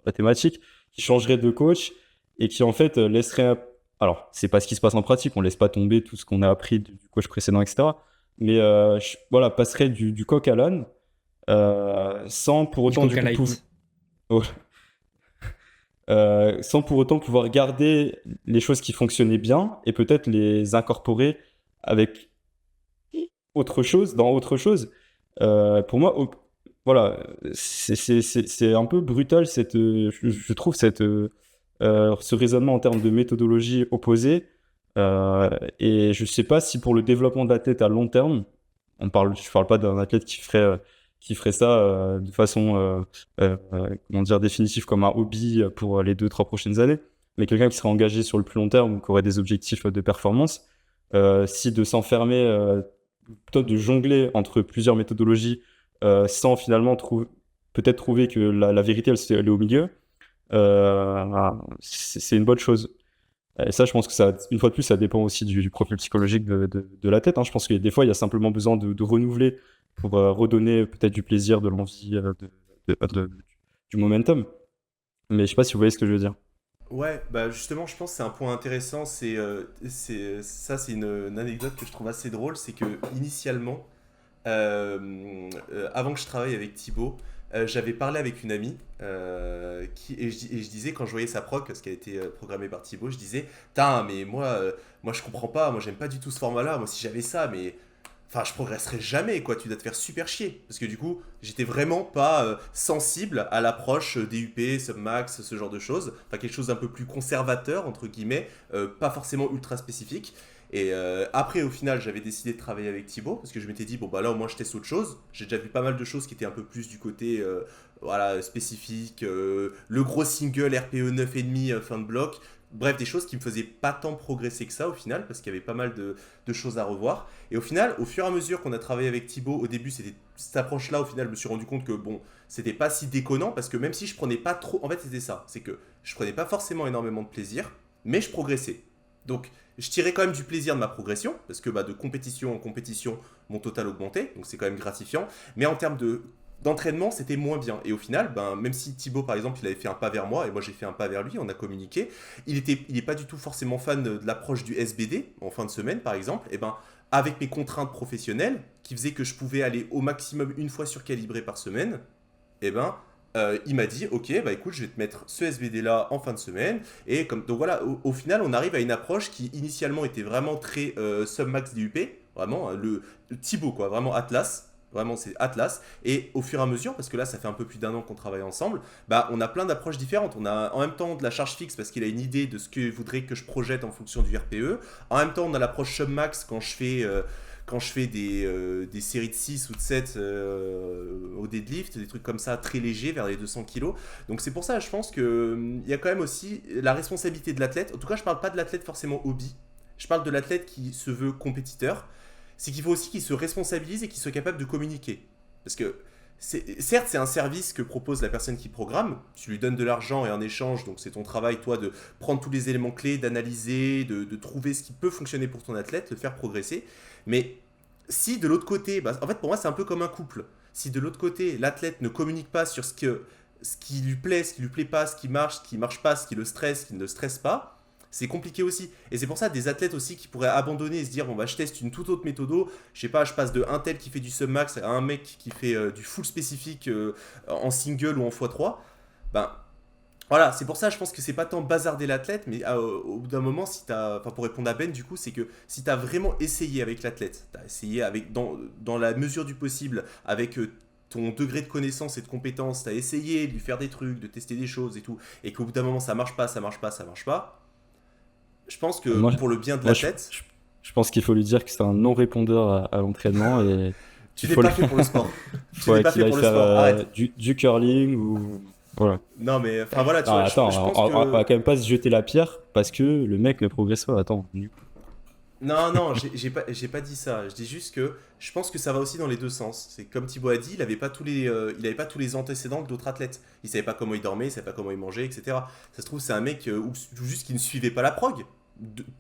la thématique, qui changerait de coach et qui en fait laisserait. Alors, c'est pas ce qui se passe en pratique, on laisse pas tomber tout ce qu'on a appris du coach précédent, etc. Mais voilà, passerait du coq à l'âne sans pour autant du coup, Oh. Sans pour autant pouvoir garder les choses qui fonctionnaient bien et peut-être les incorporer avec autre chose, dans autre chose. Pour moi, voilà, c'est un peu brutal je trouve ce raisonnement en termes de méthodologie opposée. Et je sais pas si pour le développement de l'athlète à long terme, je parle pas d'un athlète qui ferait ça de façon comment dire, définitive comme un hobby pour les 2-3 prochaines années, mais quelqu'un qui serait engagé sur le plus long terme ou qui aurait des objectifs de performance, si de s'enfermer, plutôt de jongler entre plusieurs méthodologies sans finalement peut-être trouver que la vérité elle est au milieu, c'est une bonne chose. Et ça, je pense que ça, une fois de plus, ça dépend aussi du profil psychologique de la tête. Hein. Je pense que des fois, il y a simplement besoin de renouveler pour redonner peut-être du plaisir, de l'envie, du momentum. Mais je sais pas si vous voyez ce que je veux dire. Ouais, bah justement, je pense que c'est un point intéressant. C'est une anecdote que je trouve assez drôle. C'est que initialement, avant que je travaille avec Thibaut, j'avais parlé avec une amie et je disais, quand je voyais sa proc, parce qu'elle était programmée par Thibaut, je disais, putain, mais moi je comprends pas, moi j'aime pas du tout ce format-là. Moi, si j'avais ça, mais enfin, je progresserai jamais, quoi. Tu dois te faire super chier. Parce que du coup, j'étais vraiment pas sensible à l'approche DUP, Submax, ce genre de choses. Enfin, quelque chose d'un peu plus conservateur, entre guillemets, pas forcément ultra spécifique. Et après, au final, j'avais décidé de travailler avec Thibaut, parce que je m'étais dit, bon, bah là, au moins, je teste autre chose. J'ai déjà vu pas mal de choses qui étaient un peu plus du côté voilà, spécifique, le gros single RPE 9,5 fin de bloc. Bref, des choses qui me faisaient pas tant progresser que ça au final, parce qu'il y avait pas mal de choses à revoir. Et au final, au fur et à mesure qu'on a travaillé avec Thibaut, au début, c'était cette approche-là. Au final, je me suis rendu compte que bon, c'était pas si déconnant, parce que même si je prenais pas trop. En fait, c'était ça. C'est que je prenais pas forcément énormément de plaisir, mais je progressais. Donc, je tirais quand même du plaisir de ma progression, parce que bah, de compétition en compétition, mon total augmentait, donc c'est quand même gratifiant. Mais en termes d'entraînement, c'était moins bien. Et au final, ben, même si Thibaut, par exemple, il avait fait un pas vers moi, et moi j'ai fait un pas vers lui, on a communiqué, il est pas du tout forcément fan de l'approche du SBD, en fin de semaine, par exemple, et ben, avec mes contraintes professionnelles, qui faisaient que je pouvais aller au maximum une fois surcalibré par semaine, et ben, il m'a dit, ok, bah écoute, je vais te mettre ce SBD là en fin de semaine. Et comme, donc voilà, au final, on arrive à une approche qui initialement était vraiment très submax DUP, vraiment le Thibaut, quoi, vraiment Atlas. Vraiment, c'est Atlas. Et au fur et à mesure, parce que là, ça fait un peu plus d'1 an qu'on travaille ensemble, bah, on a plein d'approches différentes. On a en même temps de la charge fixe parce qu'il a une idée de ce qu'il voudrait que je projette en fonction du RPE. En même temps, on a l'approche submax quand je fais des séries de 6 ou de 7 au deadlift, des trucs comme ça très légers vers les 200 kilos. Donc c'est pour ça, je pense qu'il y a quand même aussi la responsabilité de l'athlète. En tout cas, je parle pas de l'athlète forcément hobby. Je parle de l'athlète qui se veut compétiteur. C'est qu'il faut aussi qu'il se responsabilise et qu'il soit capable de communiquer. Parce que certes, c'est un service que propose la personne qui programme. Tu lui donnes de l'argent et en échange, donc c'est ton travail, toi, de prendre tous les éléments clés, d'analyser, de trouver ce qui peut fonctionner pour ton athlète, le faire progresser. Mais si de l'autre côté, bah, en fait, pour moi, c'est un peu comme un couple. Si de l'autre côté, l'athlète ne communique pas sur ce qui lui plaît, ce qui lui plaît pas, ce qui marche pas, ce qui le stresse, ce qui ne le stresse pas, c'est compliqué aussi. Et c'est pour ça des athlètes aussi qui pourraient abandonner et se dire bon bah je teste une toute autre méthodo, je sais pas, je passe de un tel qui fait du submax à un mec qui fait du full spécifique en single ou en x3. Ben voilà, c'est pour ça je pense que c'est pas tant bazarder l'athlète, mais au bout d'un moment, si t'as, enfin pour répondre à Ben du coup, c'est que si t'as vraiment essayé avec l'athlète, t'as essayé avec dans la mesure du possible avec ton degré de connaissance et de compétence, t'as essayé de lui faire des trucs, de tester des choses et tout, et qu'au bout d'un moment ça marche pas, ça marche pas, ça marche pas, je pense que Moi, pour le bien de moi, je, l'athlète, je- je pense qu'il faut lui dire que c'est un non-répondeur à l'entraînement et tu qu'il n'es faut, pas fait pour le sport. Tu n'es ouais, pas qu'il fait aille pour le faire sport, arrête. du curling ou. Voilà. Non mais, enfin voilà, tu Non, vois, attends, je pense on va que... quand même pas se jeter la pierre parce que le mec ne progresse pas. Attends. Non, non, j'ai pas dit ça. Je dis juste que je pense que ça va aussi dans les deux sens. C'est comme Thibaut a dit, il avait pas tous les antécédents d'autres athlètes. Il savait pas comment il dormait, il savait pas comment il mangeait, etc. Ça se trouve, c'est un mec ou juste qui ne suivait pas la prog.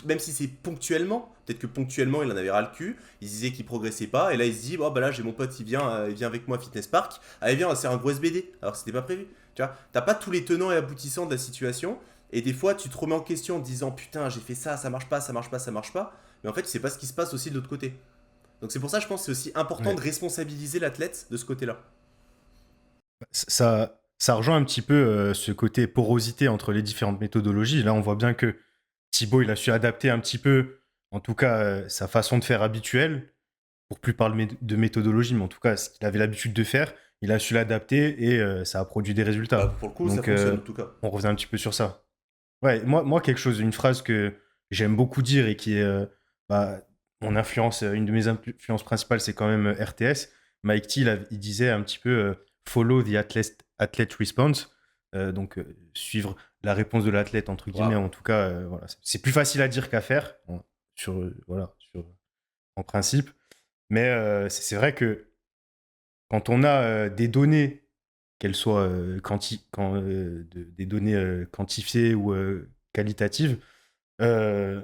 Même si c'est ponctuellement, peut-être que ponctuellement il en avait ras le cul, il se disait qu'il progressait pas, et là il se dit, oh bah là j'ai mon pote, il vient avec moi à Fitness Park, allez viens on va se faire un gros SBD, alors que c'était pas prévu. Tu vois, t'as pas tous les tenants et aboutissants de la situation, et des fois tu te remets en question en te disant, putain j'ai fait ça, ça marche pas, ça marche pas, ça marche pas, mais en fait tu sais pas ce qui se passe aussi de l'autre côté. Donc c'est pour ça je pense que c'est aussi important Ouais. de responsabiliser l'athlète de ce côté-là. Ça rejoint un petit peu ce côté porosité entre les différentes méthodologies. Là, on voit bien que Thibaut, il a su adapter un petit peu, en tout cas, sa façon de faire habituelle, pour plus parler de méthodologie, mais en tout cas, ce qu'il avait l'habitude de faire, il a su l'adapter et ça a produit des résultats. Pour le coup ça Donc, fonctionne en tout cas. on revient un petit peu sur ça. Ouais, moi une phrase que j'aime beaucoup dire et qui est bah, mon influence, une de mes influences principales, c'est quand même RTS. Mike T, il disait un petit peu follow the athlete response, donc suivre la réponse de l'athlète entre guillemets. Waouh. En tout cas, voilà, c'est plus facile à dire qu'à faire, en principe. Mais c'est vrai que quand on a des données, qu'elles soient des données quantifiées ou qualitatives, euh,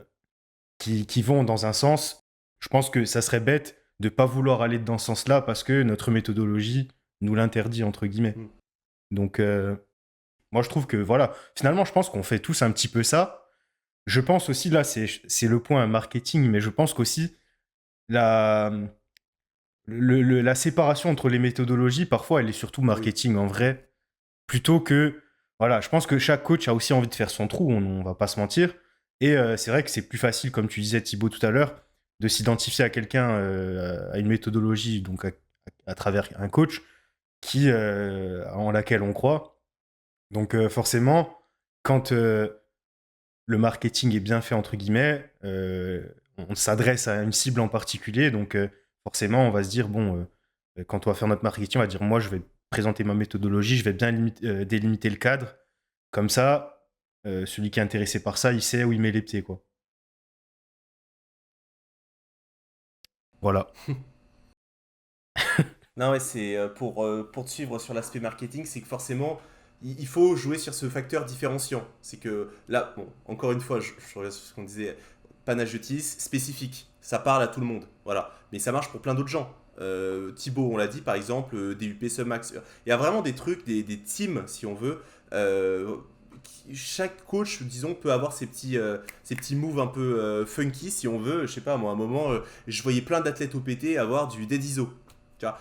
qui vont dans un sens, je pense que ça serait bête de pas vouloir aller dans ce sens-là parce que notre méthodologie nous l'interdit, entre guillemets. Mm. Donc, moi, je trouve que, voilà, finalement, je pense qu'on fait tous un petit peu ça. Je pense aussi, là, c'est le point marketing, mais je pense qu'aussi, la, la séparation entre les méthodologies, parfois, elle est surtout Oui. marketing en vrai, plutôt que. Voilà, je pense que chaque coach a aussi envie de faire son trou, on va pas se mentir. Et c'est vrai que c'est plus facile, comme tu disais Thibaut tout à l'heure, de s'identifier à quelqu'un, à une méthodologie, donc à travers un coach en laquelle on croit. Donc forcément, quand le marketing est bien fait, entre guillemets, on s'adresse à une cible en particulier, donc forcément, on va se dire, bon, quand on va faire notre marketing, on va dire, moi, je vais présenter ma méthodologie, je vais bien délimiter le cadre, comme ça, celui qui est intéressé par ça, il sait où il met les pieds, quoi. Voilà. Non, ouais, c'est pour te suivre sur l'aspect marketing, c'est que forcément, il faut jouer sur ce facteur différenciant. C'est que là, bon, encore une fois, je reviens sur ce qu'on disait, panache de tis, spécifique. Ça parle à tout le monde. Voilà. Mais ça marche pour plein d'autres gens. Thibaut, on l'a dit, par exemple, DUP Submax. Il y a vraiment des trucs, des teams, si on veut. Chaque coach, disons, peut avoir ses petits moves un peu funky, si on veut. Je sais pas, moi, à un moment, je voyais plein d'athlètes OPT avoir du dead ISO. Tu vois,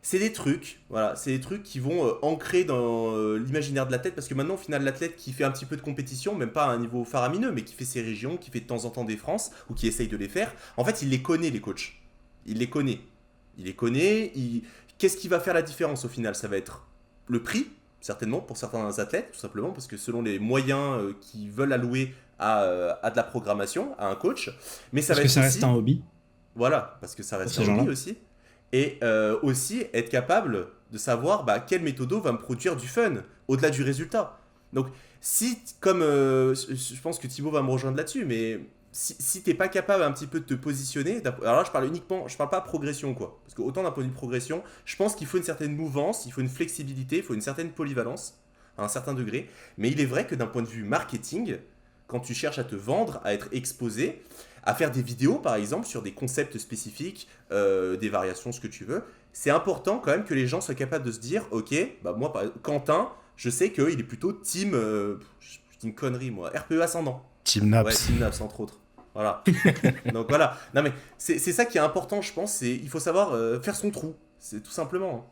c'est des trucs, voilà, c'est des trucs qui vont ancrer dans l'imaginaire de l'athlète, parce que maintenant, au final, l'athlète qui fait un petit peu de compétition, même pas à un niveau faramineux, mais qui fait ses régions, qui fait de temps en temps des France, ou qui essaye de les faire, en fait, il les connaît, les coachs. Il les connaît. Il les connaît. Qu'est-ce qui va faire la différence au final? Ça va être le prix, certainement, pour certains athlètes, tout simplement, parce que selon les moyens qu'ils veulent allouer à de la programmation, à un coach, mais ça Parce va que être ça aussi, reste un hobby. voilà, parce que ça reste Pour un ces hobby gens-là. aussi. Et aussi être capable de savoir quel méthodo va me produire du fun, au-delà du résultat. Donc, si, comme je pense que Thibaut va me rejoindre là-dessus, mais si t'es pas capable un petit peu de te positionner, alors là je parle uniquement, je parle pas progression quoi, parce que autant d'un point de vue progression, je pense qu'il faut une certaine mouvance, il faut une flexibilité, il faut une certaine polyvalence, à un certain degré, mais il est vrai que d'un point de vue marketing, quand tu cherches à te vendre, à être exposé, à faire des vidéos par exemple sur des concepts spécifiques, des variations, ce que tu veux, c'est important quand même que les gens soient capables de se dire, ok, bah moi, Quentin, je sais qu'il est plutôt team, je dis une connerie moi, RPE ascendant. Team Ouais, Naps. team Naps entre autres. Voilà. Donc voilà. Non mais c'est ça qui est important, je pense. Il faut savoir faire son trou. C'est tout simplement, hein.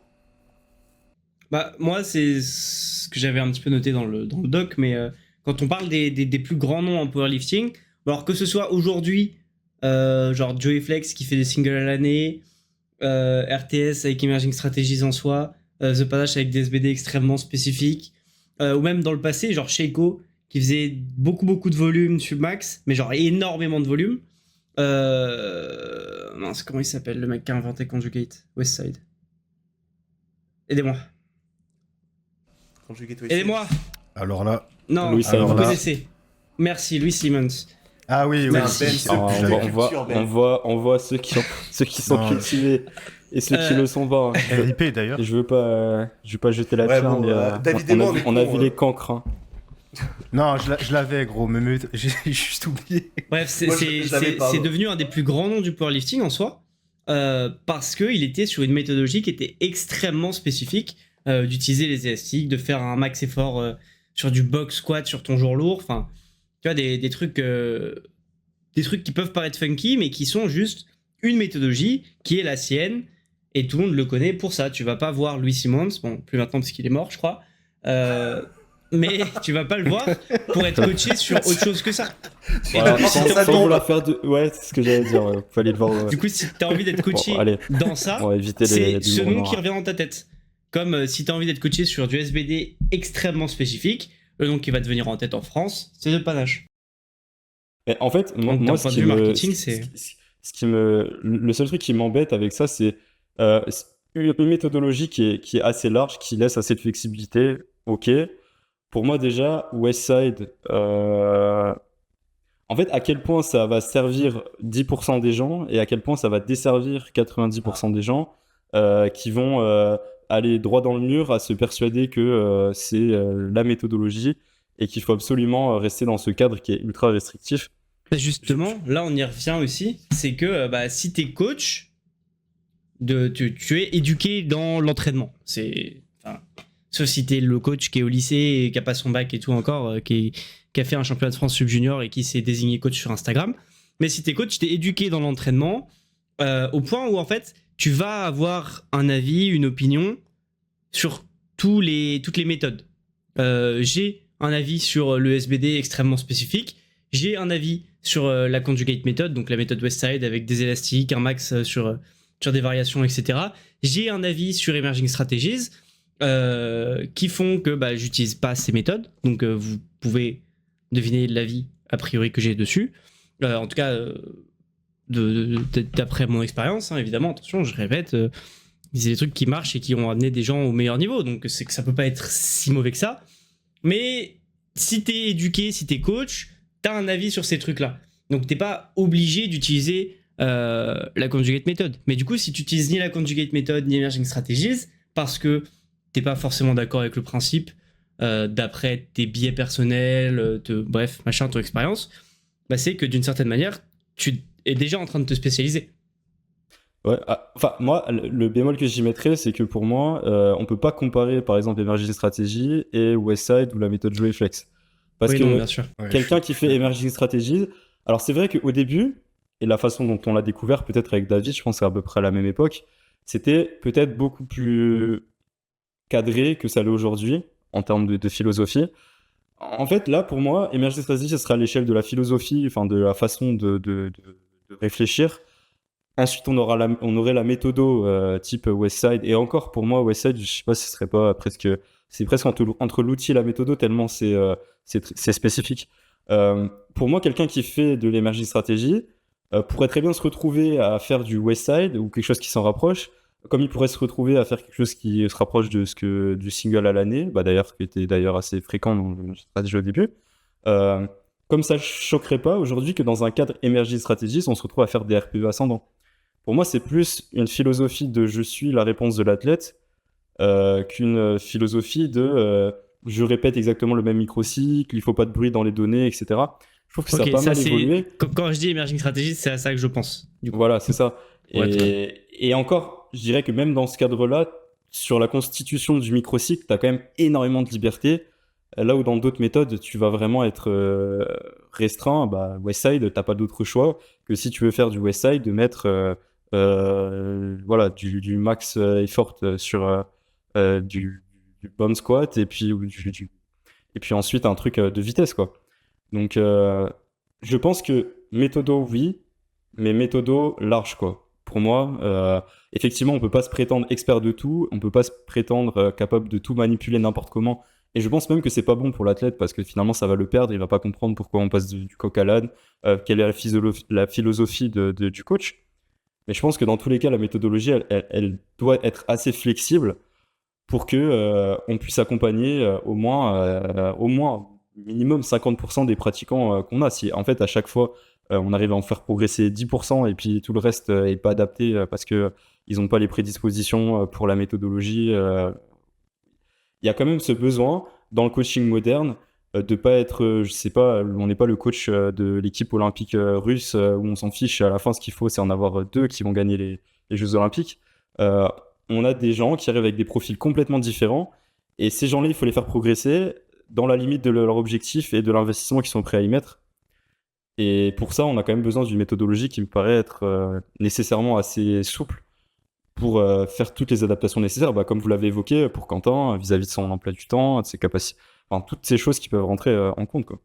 Bah, moi, c'est ce que j'avais un petit peu noté dans le doc, mais quand on parle des plus grands noms en powerlifting, alors que ce soit aujourd'hui, genre Joey Flex qui fait des singles à l'année, RTS avec Emerging Strategies en soi, The Panache avec des SBD extrêmement spécifiques, ou même dans le passé, genre Sheiko qui faisait beaucoup de volume sur Max, mais genre énormément de volume. Mince, comment il s'appelle le mec qui a inventé Conjugate Westside? Aidez-moi. Conjugate Wasted. Aidez-moi. Alors là... Non, Louis vous Simmons. connaissez. Merci, Louis Simmons. Ah oui, oui. Merci. Ben, si, c'est si, le je plus l'avais. de culture, Ben. On voit ceux qui sont Non, cultivés et ceux qui le sont pas. Hein. RIP d'ailleurs. Je veux pas jeter la Ouais, pierre, bon, mais David et moi, on a on est vu cons, les cancres. Hein. Non, je l'avais, gros, mais j'ai juste oublié. Bref, Moi, je l'avais pas, c'est moi. devenu un des plus grands noms du powerlifting en soi, parce qu'il était sur une méthodologie qui était extrêmement spécifique, d'utiliser les élastiques, de faire un max effort sur du box squat sur ton jour lourd, enfin, tu vois, des trucs qui peuvent paraître funky, mais qui sont juste une méthodologie qui est la sienne, et tout le monde le connaît pour ça. Tu vas pas voir Louis Simmons, bon, plus maintenant parce qu'il est mort, je crois, mais tu vas pas le voir pour être coaché sur autre chose que ça. Et Voilà, du coup, si t'as sans envie- vouloir faire de. Ouais, c'est ce que j'allais dire. Ouais. Faut aller le voir. du coup, si t'as envie d'être coaché Bon, allez, dans ça, on va éviter c'est les ce gros nom noms, qui hein. revient dans ta tête. Comme si t'as envie d'être coaché sur du SBD extrêmement spécifique, le nom qui va te venir en tête en France, c'est The Panache. Mais en fait, Donc, d'un moi point de vue marketing, c'est- le seul truc qui m'embête avec ça, c'est une méthodologie qui est assez large, qui laisse assez de flexibilité. Ok. Pour moi, déjà, Westside, en fait, à quel point ça va servir 10% des gens et à quel point ça va desservir 90% des gens qui vont aller droit dans le mur à se persuader que c'est la méthodologie et qu'il faut absolument rester dans ce cadre qui est ultra restrictif. Bah, justement, là on y revient aussi, c'est que si t'es coach, tu es éduqué dans l'entraînement. Sauf si t'es le coach qui est au lycée et qui a pas son bac et tout encore, qui a fait un championnat de France sub-junior et qui s'est désigné coach sur Instagram. Mais si t'es coach, t'es éduqué dans l'entraînement au point où en fait tu vas avoir un avis, une opinion sur toutes les méthodes. J'ai un avis sur le SBD extrêmement spécifique. J'ai un avis sur la conjugate method, donc la méthode Westside avec des élastiques, un max sur des variations, etc. J'ai un avis sur Emerging Strategies qui font que j'utilise pas ces méthodes, donc vous pouvez deviner l'avis a priori que j'ai dessus. En tout cas, d'après mon expérience, hein, évidemment, attention, je répète, c'est des trucs qui marchent et qui ont amené des gens au meilleur niveau, donc c'est que ça peut pas être si mauvais que ça. Mais si t'es éduqué, si t'es coach, t'as un avis sur ces trucs-là. Donc t'es pas obligé d'utiliser la conjugate method. Mais du coup, si tu utilises ni la conjugate method ni Emerging Strategies, parce que t'es pas forcément d'accord avec le principe, d'après tes biais personnels, bref, machin, ton expérience, c'est que d'une certaine manière, tu es déjà en train de te spécialiser. Ouais, enfin, moi, le bémol que j'y mettrais, c'est que pour moi, on peut pas comparer, par exemple, Emerging Strategy et Westside ou la méthode Joey Flex. Parce oui, que non, bien sûr. quelqu'un qui fait Emerging Strategy, alors c'est vrai qu'au début, et la façon dont on l'a découvert, peut-être avec David, je pense à peu près à la même époque, c'était peut-être beaucoup plus cadré que ça l'est aujourd'hui, en termes de philosophie. En fait, là, pour moi, Emerging Strategy, ce sera à l'échelle de la philosophie, enfin, de la façon de réfléchir. Ensuite, on aurait la méthodo type Westside. Et encore, pour moi, Westside, je sais pas si ce serait pas presque... C'est presque entre l'outil et la méthodo, tellement c'est spécifique. Pour moi, quelqu'un qui fait de l'emerging strategy pourrait très bien se retrouver à faire du Westside ou quelque chose qui s'en rapproche, comme il pourrait se retrouver à faire quelque chose qui se rapproche du single à l'année, d'ailleurs, qui était d'ailleurs assez fréquent dans le stratégie au début. Comme ça ne choquerait pas aujourd'hui que dans un cadre emerging strategy, on se retrouve à faire des RPE ascendants. Pour moi, c'est plus une philosophie de je suis la réponse de l'athlète qu'une philosophie de je répète exactement le même microcycle, il faut pas de bruit dans les données, etc. Je trouve que ça a pas mal évolué. Quand je dis emerging strategy, c'est à ça que je pense. Voilà, c'est ça. Ouais, et encore, je dirais que même dans ce cadre-là, sur la constitution du microcycle, tu as quand même énormément de liberté. Là où dans d'autres méthodes, tu vas vraiment être restreint, Westside, t'as pas d'autre choix que si tu veux faire du Westside, de mettre voilà, du max effort sur du bomb squat et puis, et puis ensuite un truc de vitesse, quoi. Donc je pense que méthodo, oui, mais méthodo large, quoi. Pour moi, effectivement, on peut pas se prétendre expert de tout, on peut pas se prétendre capable de tout manipuler n'importe comment. Et je pense même que c'est pas bon pour l'athlète parce que finalement ça va le perdre, il va pas comprendre pourquoi on passe du coq à l'âne, quelle est la philosophie du coach. Mais je pense que dans tous les cas, la méthodologie, elle doit être assez flexible pour que on puisse accompagner au moins minimum 50% des pratiquants qu'on a. Si en fait à chaque fois on arrive à en faire progresser 10% et puis tout le reste est pas adapté parce que ils ont pas les prédispositions pour la méthodologie. Il y a quand même ce besoin dans le coaching moderne de pas être, je sais pas, on n'est pas le coach de l'équipe olympique russe où on s'en fiche. À la fin, ce qu'il faut, c'est en avoir deux qui vont gagner les Jeux olympiques. On a des gens qui arrivent avec des profils complètement différents et ces gens-là, il faut les faire progresser dans la limite de leur objectif et de l'investissement qu'ils sont prêts à y mettre. Et pour ça, on a quand même besoin d'une méthodologie qui me paraît être nécessairement assez souple pour faire toutes les adaptations nécessaires, comme vous l'avez évoqué pour Quentin, vis-à-vis de son emploi du temps, de ses capacités, enfin, toutes ces choses qui peuvent rentrer en compte, quoi.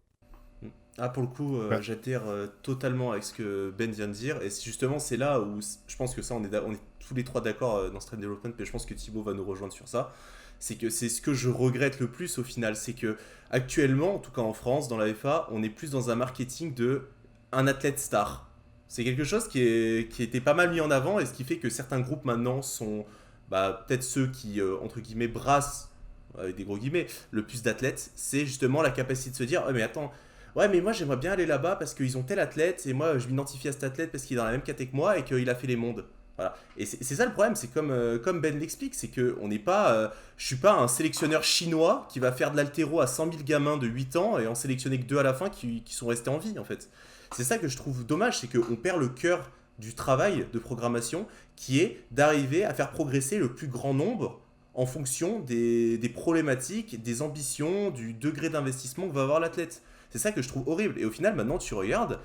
Ah, pour le coup, j'adhère totalement avec ce que Ben vient de dire, et justement, c'est là où je pense que ça, on est tous les trois d'accord dans Strength Development, mais je pense que Thibaut va nous rejoindre sur ça. C'est que c'est ce que je regrette le plus au final, c'est que actuellement, en tout cas en France, dans la FA, on est plus dans un marketing de un athlète star. C'est quelque chose qui était pas mal mis en avant et ce qui fait que certains groupes maintenant sont peut-être ceux qui, entre guillemets, brassent, avec des gros guillemets, le plus d'athlètes. C'est justement la capacité de se dire, mais attends, ouais, mais moi j'aimerais bien aller là-bas parce qu'ils ont tel athlète et moi je m'identifie à cet athlète parce qu'il est dans la même catégorie que moi et qu'il a fait les mondes. Voilà. Et c'est ça le problème, c'est comme Ben l'explique, c'est que on n'est pas, je suis pas un sélectionneur chinois qui va faire de l'haltéro à 100 000 gamins de 8 ans et en sélectionner que 2 à la fin qui sont restés en vie en fait. C'est ça que je trouve dommage, c'est qu'on perd le cœur du travail de programmation qui est d'arriver à faire progresser le plus grand nombre en fonction des problématiques, des ambitions, du degré d'investissement que va avoir l'athlète. C'est ça que je trouve horrible. Et au final, maintenant, tu regardes,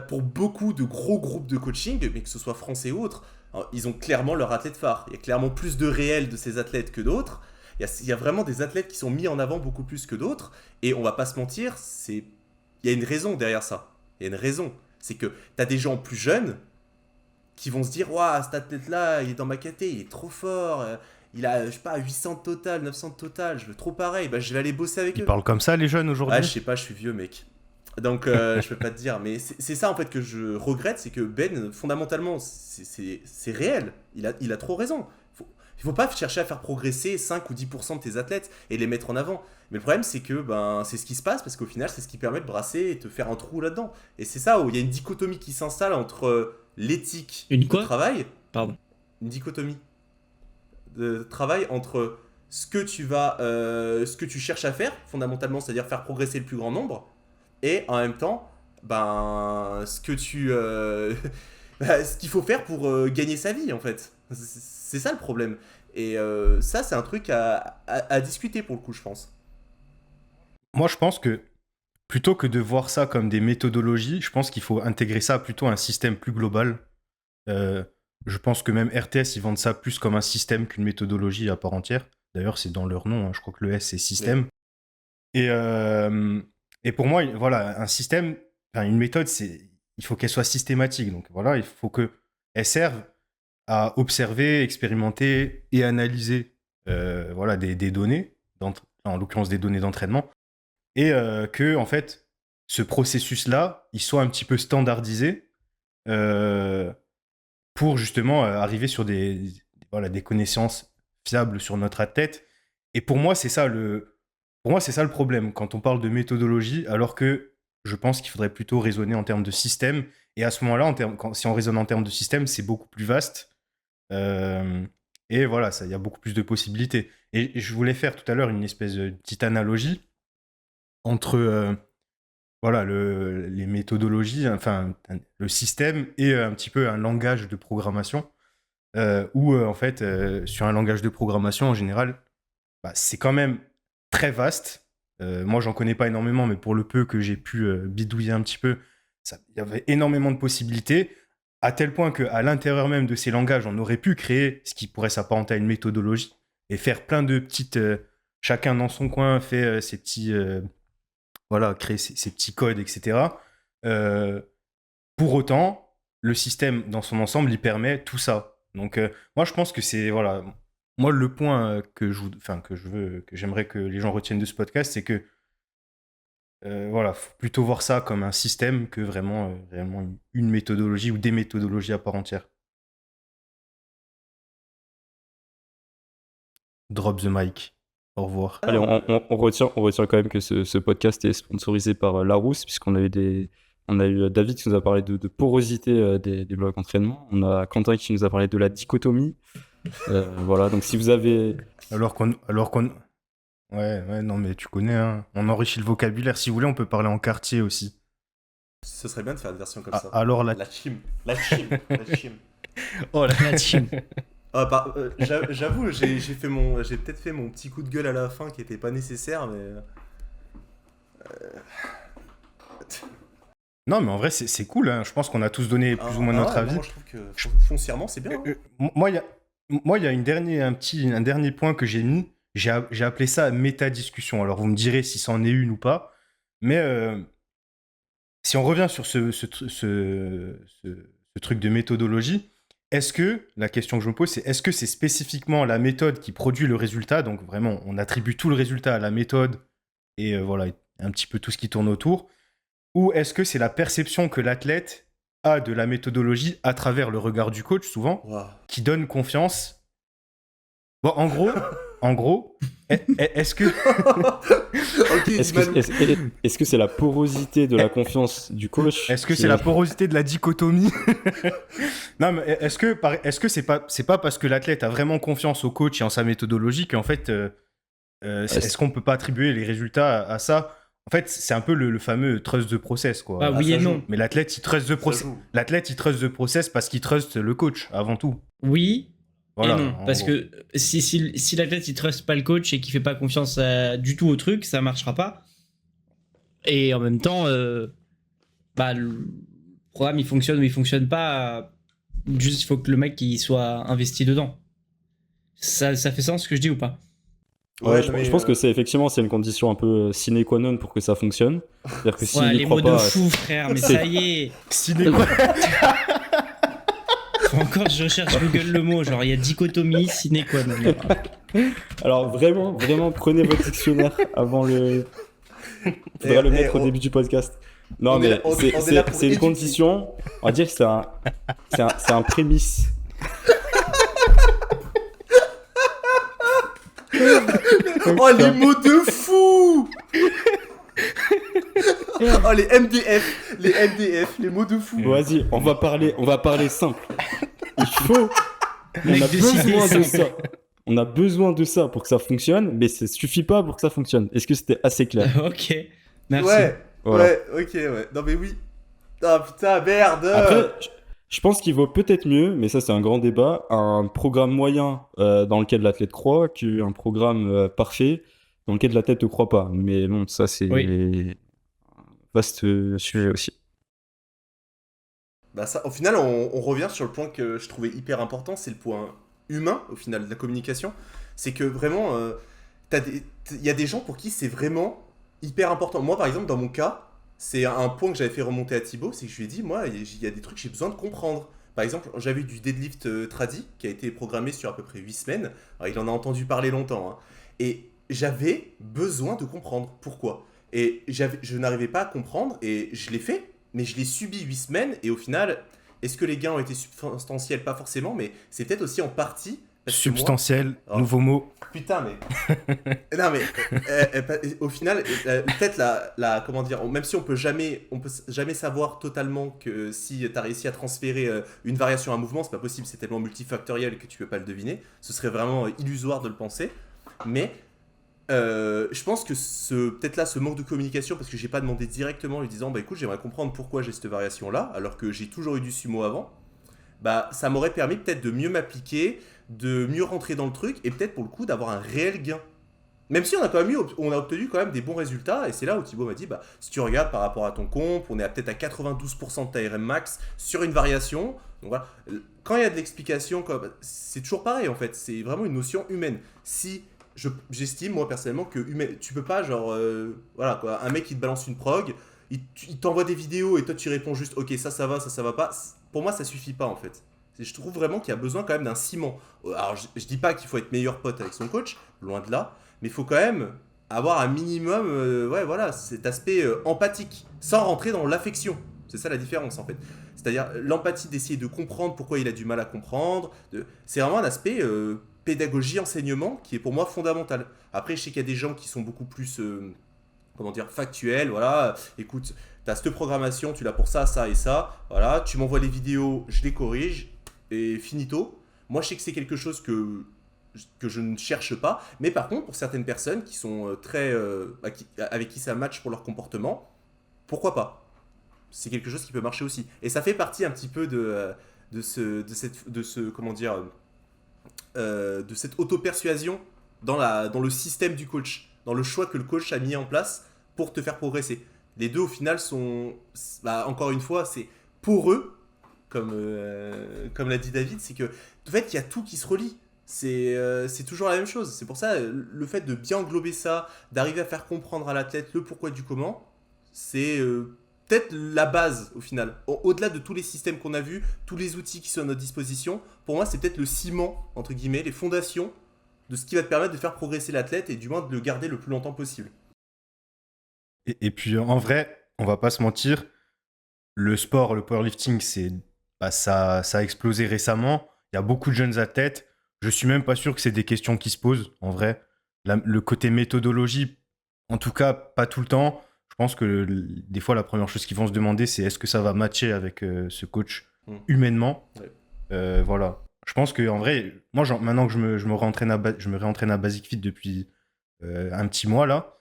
pour beaucoup de gros groupes de coaching, mais que ce soit français ou autres, ils ont clairement leur athlète phare. Il y a clairement plus de réels de ces athlètes que d'autres. Il y a vraiment des athlètes qui sont mis en avant beaucoup plus que d'autres. Et on va pas se mentir, il y a une raison derrière ça. Il y a une raison. C'est que t'as des gens plus jeunes qui vont se dire, waouh, cet athlète-là, il est dans ma caté, il est trop fort, il a, je sais pas, 800 de total, 900 de total, je veux trop pareil, bah je vais aller bosser avec Ils eux. parlent comme ça, les jeunes, aujourd'hui? Ah, je sais pas, je suis vieux, mec. Donc, je peux pas te dire. Mais c'est ça, en fait, que je regrette, c'est que Ben, fondamentalement, c'est réel. Il a trop raison. Il faut pas chercher à faire progresser 5 ou 10% de tes athlètes et les mettre en avant. Mais le problème, c'est que ben, c'est ce qui se passe, parce qu'au final, c'est ce qui permet de brasser et de faire un trou là-dedans. Et c'est ça, où il y a une dichotomie qui s'installe entre l'éthique Une de quoi travail, Pardon. une dichotomie de travail entre ce que tu cherches à faire, fondamentalement, c'est-à-dire faire progresser le plus grand nombre, et en même temps, ben, ce qu'il faut faire pour gagner sa vie, en fait. C'est ça le problème. Et ça, c'est un truc à discuter pour le coup, je pense. Moi, je pense que plutôt que de voir ça comme des méthodologies, je pense qu'il faut intégrer ça plutôt à un système plus global. Euh, je pense que même RTS, ils vendent ça plus comme un système qu'une méthodologie à part entière. D'ailleurs, c'est dans leur nom, hein. Je crois que le S, c'est système. Et, euh, et pour moi, voilà, un système, enfin, une méthode, il faut qu'elle soit systématique. Donc voilà, il faut qu'elle serve à observer, expérimenter et analyser voilà, des données, en l'occurrence des données d'entraînement, et que en fait, ce processus-là, il soit un petit peu standardisé euh, pour justement arriver sur voilà, des connaissances fiables sur notre athlète. Et pour moi, c'est ça le problème quand on parle de méthodologie, alors que je pense qu'il faudrait plutôt raisonner en termes de système. Et à ce moment-là, si on raisonne en termes de système, c'est beaucoup plus vaste. Euh, et voilà, il y a beaucoup plus de possibilités. Et je voulais faire tout à l'heure une espèce de petite analogie entre voilà, les méthodologies, enfin le système et un petit peu un langage de programmation. Où en fait, sur un langage de programmation en général, bah, c'est quand même très vaste. Moi, j'en connais pas énormément, mais pour le peu que j'ai pu bidouiller un petit peu, il y avait énormément de possibilités, à tel point qu'à l'intérieur même de ces langages, on aurait pu créer ce qui pourrait s'apparenter à une méthodologie et faire plein de petites. Chacun dans son coin fait ses petits. Voilà, créer ses petits codes, etc. Euh, pour autant, le système dans son ensemble, il permet tout ça. Donc, moi, je pense que c'est. Voilà. Moi, le point que j'aimerais que les gens retiennent de ce podcast, c'est que voilà, faut plutôt voir ça comme un système que vraiment une méthodologie ou des méthodologies à part entière. Drop the mic. Au revoir. Allez, on retient quand même que ce podcast est sponsorisé par Larousse, puisqu'on a eu David qui nous a parlé de porosité des blocs d'entraînement. On a Quentin qui nous a parlé de la dichotomie. Voilà, donc si vous avez... Alors qu'on. Ouais, non, mais tu connais, hein. On enrichit le vocabulaire. Si vous voulez, on peut parler en quartier aussi. Ce serait bien de faire une version comme Ah, ça. alors La chim. La chim. La chim. Oh là. La team. Ah, j'avoue, j'ai peut-être fait mon petit coup de gueule à la fin qui était pas nécessaire, mais Non, mais en vrai, c'est cool, hein. Je pense qu'on a tous donné plus ou moins notre ouais, avis. moi je trouve que foncièrement c'est bien. Moi, il y a un dernier point que j'ai mis. J'ai appelé ça méta-discussion. Alors, vous me direz si c'en est une ou pas. Mais si on revient sur ce truc de méthodologie, la question que je me pose, c'est est-ce que c'est spécifiquement la méthode qui produit le résultat? Donc, vraiment, on attribue tout le résultat à la méthode et voilà, un petit peu tout ce qui tourne autour. Ou est-ce que c'est la perception que l'athlète a de la méthodologie à travers le regard du coach, souvent, Wow. qui donne confiance? Bon, en gros, est-ce que... Ok, Est-ce que c'est la porosité de la confiance du coach Est-ce que c'est la porosité de la dichotomie? Non, mais est-ce que c'est pas parce que l'athlète a vraiment confiance au coach et en sa méthodologie qu'en fait, est-ce qu'on peut pas attribuer les résultats à ça? En fait, c'est un peu le fameux trust the process, quoi. Ah oui ça et joue. non. Mais l'athlète, il trust the process. joue. L'athlète, il trust the process parce qu'il trust le coach avant tout. Oui Voilà, et non. en Parce gros. que si l'athlète il trust pas le coach et qu'il fait pas confiance du tout au truc, ça marchera pas. Et en même temps, bah, le programme il fonctionne ou il fonctionne pas. Juste il faut que le mec il soit investi dedans. Ça fait sens ce que je dis ou pas? Ouais, Ouais, je, non, mais je pense que c'est une condition un peu sine qua non pour que ça fonctionne. C'est-à-dire que s'il Ouais, n'y les croit mots de pas, fou, frère, mais c'est- ça y est. Ciné quoi. Faut encore que je recherche Google le mot, genre il y a dichotomie, ciné quoi. Non, non. Alors vraiment, prenez votre dictionnaire avant le. Faudra le mettre au début du podcast. Non, on est là- mais on- on est là pour c'est une éduquer. condition. On va dire que c'est un prémisse. Oh, les mots de fou. Oh, les MDF, les mots de fou. Vas-y, on va parler simple. Il faut. On Mec a de cité, besoin de simple. ça. On a besoin de ça pour que ça fonctionne, mais ça suffit pas pour que ça fonctionne. Est-ce que c'était assez clair? Ok, merci. Ouais, Voilà. ouais, ok, ouais. Non, mais oui. Ah, putain, merde. Après, je pense qu'il vaut peut-être mieux, mais ça c'est un grand débat, un programme moyen dans lequel l'athlète croit qu'un programme parfait dans lequel l'athlète ne croit pas. Mais bon, ça c'est Oui. un vaste sujet aussi. Bah ça, au final, on revient sur le point que je trouvais hyper important, c'est le point humain, au final, de la communication. C'est que vraiment, il y a des gens pour qui c'est vraiment hyper important. Moi, par exemple, dans mon cas, c'est un point que j'avais fait remonter à Thibaut, c'est que je lui ai dit, moi, il y a des trucs que j'ai besoin de comprendre. Par exemple, j'avais du deadlift tradi, qui a été programmé sur à peu près 8 semaines. Alors, il en a entendu parler longtemps, hein. Et j'avais besoin de comprendre pourquoi. Et je n'arrivais pas à comprendre, et je l'ai fait, mais je l'ai subi 8 semaines, et au final, est-ce que les gains ont été substantiels? Pas forcément, mais c'est peut-être aussi en partie parce que moi... Substantiel, Oh. nouveau mot. Putain, mais... non, mais au final, peut-être comment dire, même si on peut jamais savoir totalement que si tu as réussi à transférer une variation à un mouvement, c'est pas possible, c'est tellement multifactoriel que tu peux pas le deviner. Ce serait vraiment illusoire de le penser. Mais je pense que peut-être là, ce manque de communication, parce que j'ai pas demandé directement en lui disant, bah écoute, j'aimerais comprendre pourquoi j'ai cette variation-là, alors que j'ai toujours eu du sumo avant, bah ça m'aurait permis peut-être de mieux m'appliquer, de mieux rentrer dans le truc, et peut-être pour le coup d'avoir un réel gain. Même si on a quand même on a obtenu quand même des bons résultats, et c'est là où Thibaut m'a dit, bah si tu regardes par rapport à ton comp, on est peut-être à 92% de ta RM max sur une variation. Donc voilà, quand il y a de l'explication, c'est toujours pareil en fait, c'est vraiment une notion humaine. Si j'estime moi personnellement que tu peux pas genre voilà quoi, un mec qui te balance une prog, il t'envoie des vidéos et toi tu réponds juste ok ça va, ça va pas. Pour moi ça suffit pas en fait. Je trouve vraiment qu'il y a besoin quand même d'un ciment. Alors je dis pas qu'il faut être meilleur pote avec son coach, loin de là, mais il faut quand même avoir un minimum ouais voilà, cet aspect empathique sans rentrer dans l'affection. C'est ça la différence en fait. C'est-à-dire l'empathie d'essayer de comprendre pourquoi il a du mal à comprendre. C'est vraiment un aspect pédagogie, enseignement qui est pour moi fondamental. Après, je sais qu'il y a des gens qui sont beaucoup plus, comment dire, factuels. Voilà, écoute, tu as cette programmation, tu l'as pour ça, ça et ça. Voilà, tu m'envoies les vidéos, je les corrige et finito. Moi, je sais que c'est quelque chose que je ne cherche pas. Mais par contre, pour certaines personnes qui sont avec qui ça match pour leur comportement, pourquoi pas? C'est quelque chose qui peut marcher aussi. Et ça fait partie un petit peu comment dire, de cette auto-persuasion dans le système du coach, dans le choix que le coach a mis en place pour te faire progresser. Les deux, au final, sont... Bah, encore une fois, c'est pour eux, comme l'a dit David, c'est que, en fait, il y a tout qui se relie. C'est toujours la même chose. C'est pour ça, le fait de bien englober ça, d'arriver à faire comprendre à l'athlète le pourquoi du comment, c'est peut-être la base au final. Au-delà de tous les systèmes qu'on a vus, tous les outils qui sont à notre disposition, pour moi c'est peut-être le ciment, entre guillemets, les fondations de ce qui va te permettre de faire progresser l'athlète et du moins de le garder le plus longtemps possible. Et puis en vrai, on va pas se mentir, le sport, le powerlifting, ça a explosé récemment. Il y a beaucoup de jeunes athlètes. Je suis même pas sûr que c'est des questions qui se posent, en vrai. Le côté méthodologie, en tout cas, pas tout le temps. Je pense que des fois, la première chose qu'ils vont se demander, c'est est-ce que ça va matcher avec ce coach humainement. Ouais. Voilà. Je pense que en vrai, moi, maintenant que je me réentraîne à Basic Fit depuis un petit mois là,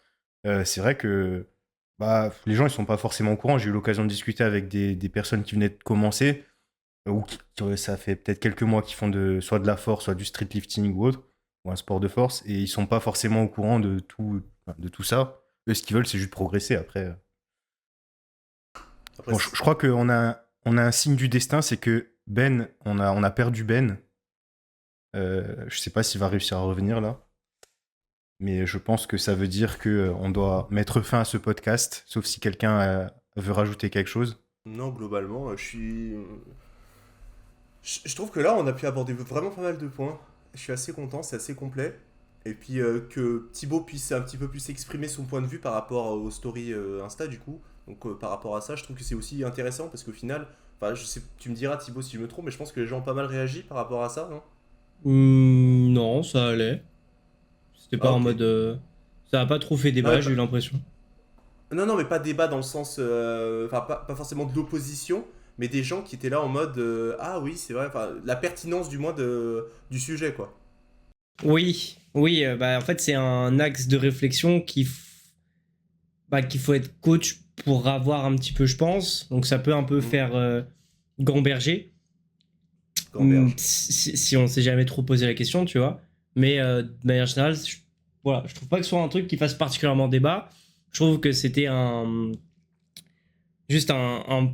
c'est vrai que les gens ils sont pas forcément au courant. J'ai eu l'occasion de discuter avec des personnes qui venaient de commencer ou ça fait peut-être quelques mois qu'ils font soit de la force, soit du street lifting ou autre, ou un sport de force, et ils sont pas forcément au courant de tout ça. Eux, ce qu'ils veulent, c'est juste progresser après. Après, Bon, je crois qu'on on a un signe du destin, c'est que Ben, on a perdu Ben. Je sais pas s'il va réussir à revenir là. mais je pense que ça veut dire que on doit mettre fin à ce podcast, sauf si quelqu'un veut rajouter quelque chose. Non, globalement, je trouve que là, on a pu aborder vraiment pas mal de points. Je suis assez content, c'est assez complet. Et puis que Thibaut puisse un petit peu plus exprimer son point de vue par rapport aux stories Insta, du coup. Donc par rapport à ça, je trouve que c'est aussi intéressant parce qu'au final, enfin, je sais, tu me diras Thibaut si je me trompe, mais je pense que les gens ont pas mal réagi par rapport à ça, non? Non, ça allait. C'était pas Ah, en ok. mode. Ça a pas trop fait Non, débat, j'ai eu l'impression. non, non, mais pas débat dans le sens. Enfin, pas forcément de l'opposition, mais des gens qui étaient là en mode ah oui, c'est vrai, enfin, la pertinence du moins du sujet, quoi. Oui, oui, bah en fait c'est un axe de réflexion bah, qu'il faut être coach pour avoir un petit peu, je pense. Donc ça peut un peu Mm. faire gamberger, Gamberge. si on s'est jamais trop posé la question, tu vois. Mais de manière générale, voilà, je trouve pas que ce soit un truc qui fasse particulièrement débat. Je trouve que c'était juste un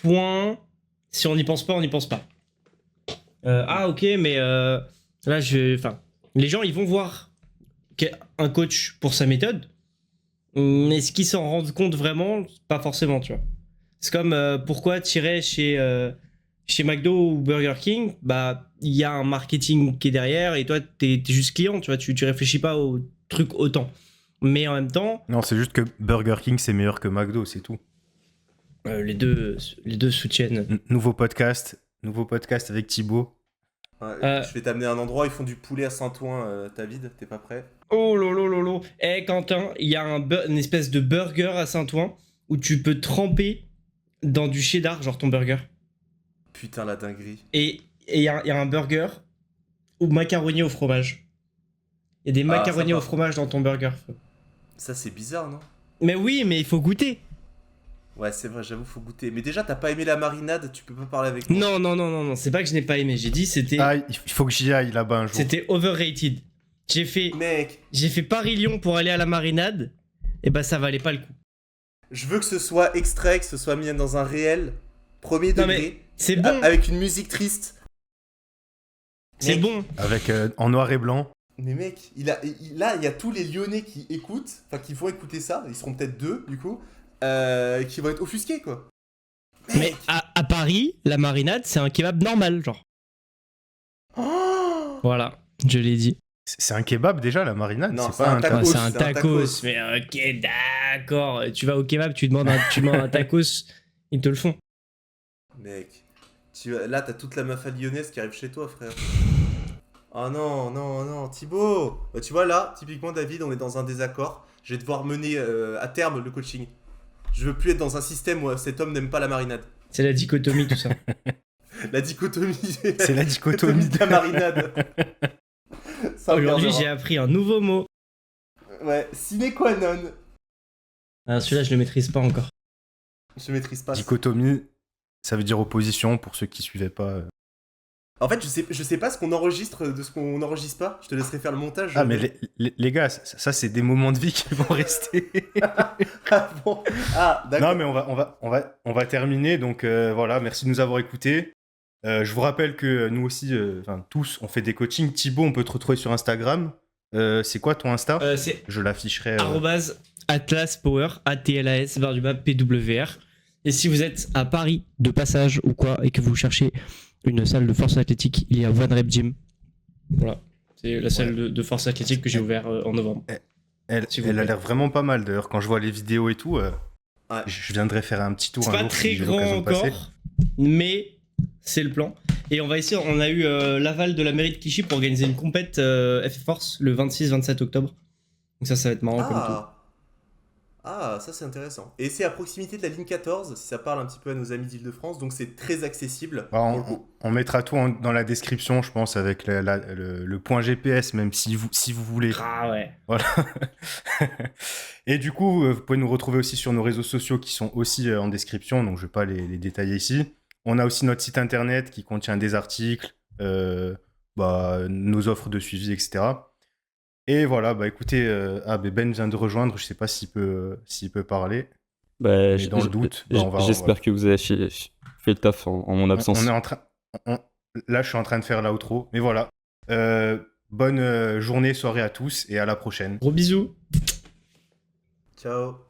point. Si on n'y pense pas, on n'y pense pas. Ah ok, mais là enfin, les gens ils vont voir un coach pour sa méthode, mais est-ce qu'ils s'en rendent compte vraiment? Pas forcément, tu vois. C'est comme pourquoi tirer chez McDo ou Burger King, bah il y a un marketing qui est derrière et toi t'es juste client, tu vois, tu réfléchis pas au truc autant. Mais en même temps, Non, c'est juste que Burger King, c'est meilleur que McDo, c'est tout. les deux soutiennent. Nouveau podcast avec Thibaut. Ouais, Euh, je vais t'amener à un endroit, ils font du poulet à Saint-Ouen, David, t'es pas prêt? Oh lolo lolo. Eh Quentin, il y a une espèce de burger à Saint-Ouen où tu peux tremper dans du cheddar, genre ton burger. Putain, la dinguerie. Et il y a un burger au macaroni au fromage. Il y a des Ah, macaronis au sympa. fromage dans ton burger. Ça, c'est bizarre, non? Mais oui, mais il faut goûter. Ouais, c'est vrai, j'avoue, faut goûter. Mais déjà, t'as pas aimé la marinade, tu peux pas parler avec moi. Non, non, non, non, non, c'est pas que je n'ai pas aimé. J'ai dit Ah, il faut que j'y aille là-bas un jour. c'était overrated. J'ai fait, Mec, j'ai fait Paris-Lyon pour aller à la marinade. Et bah ça valait pas le coup. je veux que ce soit extrait, que ce soit mis dans un réel, premier Non degré, mais c'est bon, avec une musique triste. c'est Mec, bon. Avec en noir et blanc. Mais mec, là, il y a tous les Lyonnais qui écoutent, enfin qui vont écouter ça, ils seront peut-être deux du coup, qui vont être offusqués quoi. Mais Mec. à Paris, la marinade, c'est un kebab normal, genre. Oh Voilà, je l'ai dit. C'est un kebab déjà, la marinade. Non, C'est pas un tacos, Ouais, c'est un c'est un tacos. tacos. Mais ok, d'accord. Tu vas au kebab, tu demandes un tacos, ils te le font. Mec, là t'as toute la mafia lyonnaise qui arrive chez toi frère. Oh non, non, non, Thibaut. Bah, tu vois là, typiquement David, on est dans un désaccord. Je vais devoir mener à terme le coaching. Je veux plus être dans un système où cet homme n'aime pas la marinade. C'est la dichotomie, tout ça. La dichotomie. C'est la dichotomie de la marinade. Ça Aujourd'hui, regardera. j'ai appris un nouveau mot. Ouais, sine qua non. Ah, celui-là, je le maîtrise pas encore. Je maîtrise pas. dichotomie. Ça veut dire opposition pour ceux qui suivaient pas. En fait, je sais pas ce qu'on enregistre de ce qu'on n'enregistre pas. Je te laisserai faire le montage. Ah, mais les gars, ça c'est des moments de vie qui vont rester. Ah bon. Ah, d'accord. Non, mais on va terminer. Donc voilà, merci de nous avoir écoutés. Je vous rappelle que nous aussi, enfin tous, on fait des coachings. Thibaut, on peut te retrouver sur Instagram. C'est quoi ton Insta C'est Je l'afficherai. arrobase Atlas Power, ATLAS, barre du bas, PWR. Et si vous êtes à Paris de passage ou quoi, et que vous cherchez une salle de force athlétique, il y a One Rep Gym. Voilà. C'est la salle de force athlétique que j'ai ouvert en novembre. Elle, s'il vous elle a plaît. l'air vraiment pas mal d'ailleurs. Quand je vois les vidéos et tout, Ouais. je viendrai faire un petit tour C'est un pas jour très si j'ai grand l'occasion de passer. encore, mais c'est le plan. Et on va essayer, on a eu l'aval de la mairie de Clichy pour organiser une compète FF Force le 26-27 octobre. Donc ça va être marrant comme tout. Ah, ça c'est intéressant. Et c'est à proximité de la ligne 14, si ça parle un petit peu à nos amis d'Île-de-France, donc c'est très accessible. Bah, pour le coup. on mettra tout dans la description, je pense, avec le point GPS, même si vous voulez. Ah ouais. Voilà. Et du coup, vous pouvez nous retrouver aussi sur nos réseaux sociaux qui sont aussi en description, donc je ne vais pas les détailler ici. On a aussi notre site internet qui contient des articles, nos offres de suivi, etc. Et voilà, bah écoutez, Ben vient de rejoindre, je ne sais pas s'il peut parler, Bah, mais dans le doute, bah, j'espère que vous avez fait le taf en mon absence. on est en train. Là, je suis en train de faire l'outro, mais voilà. bonne journée, soirée à tous et à la prochaine. Gros bisous. Ciao.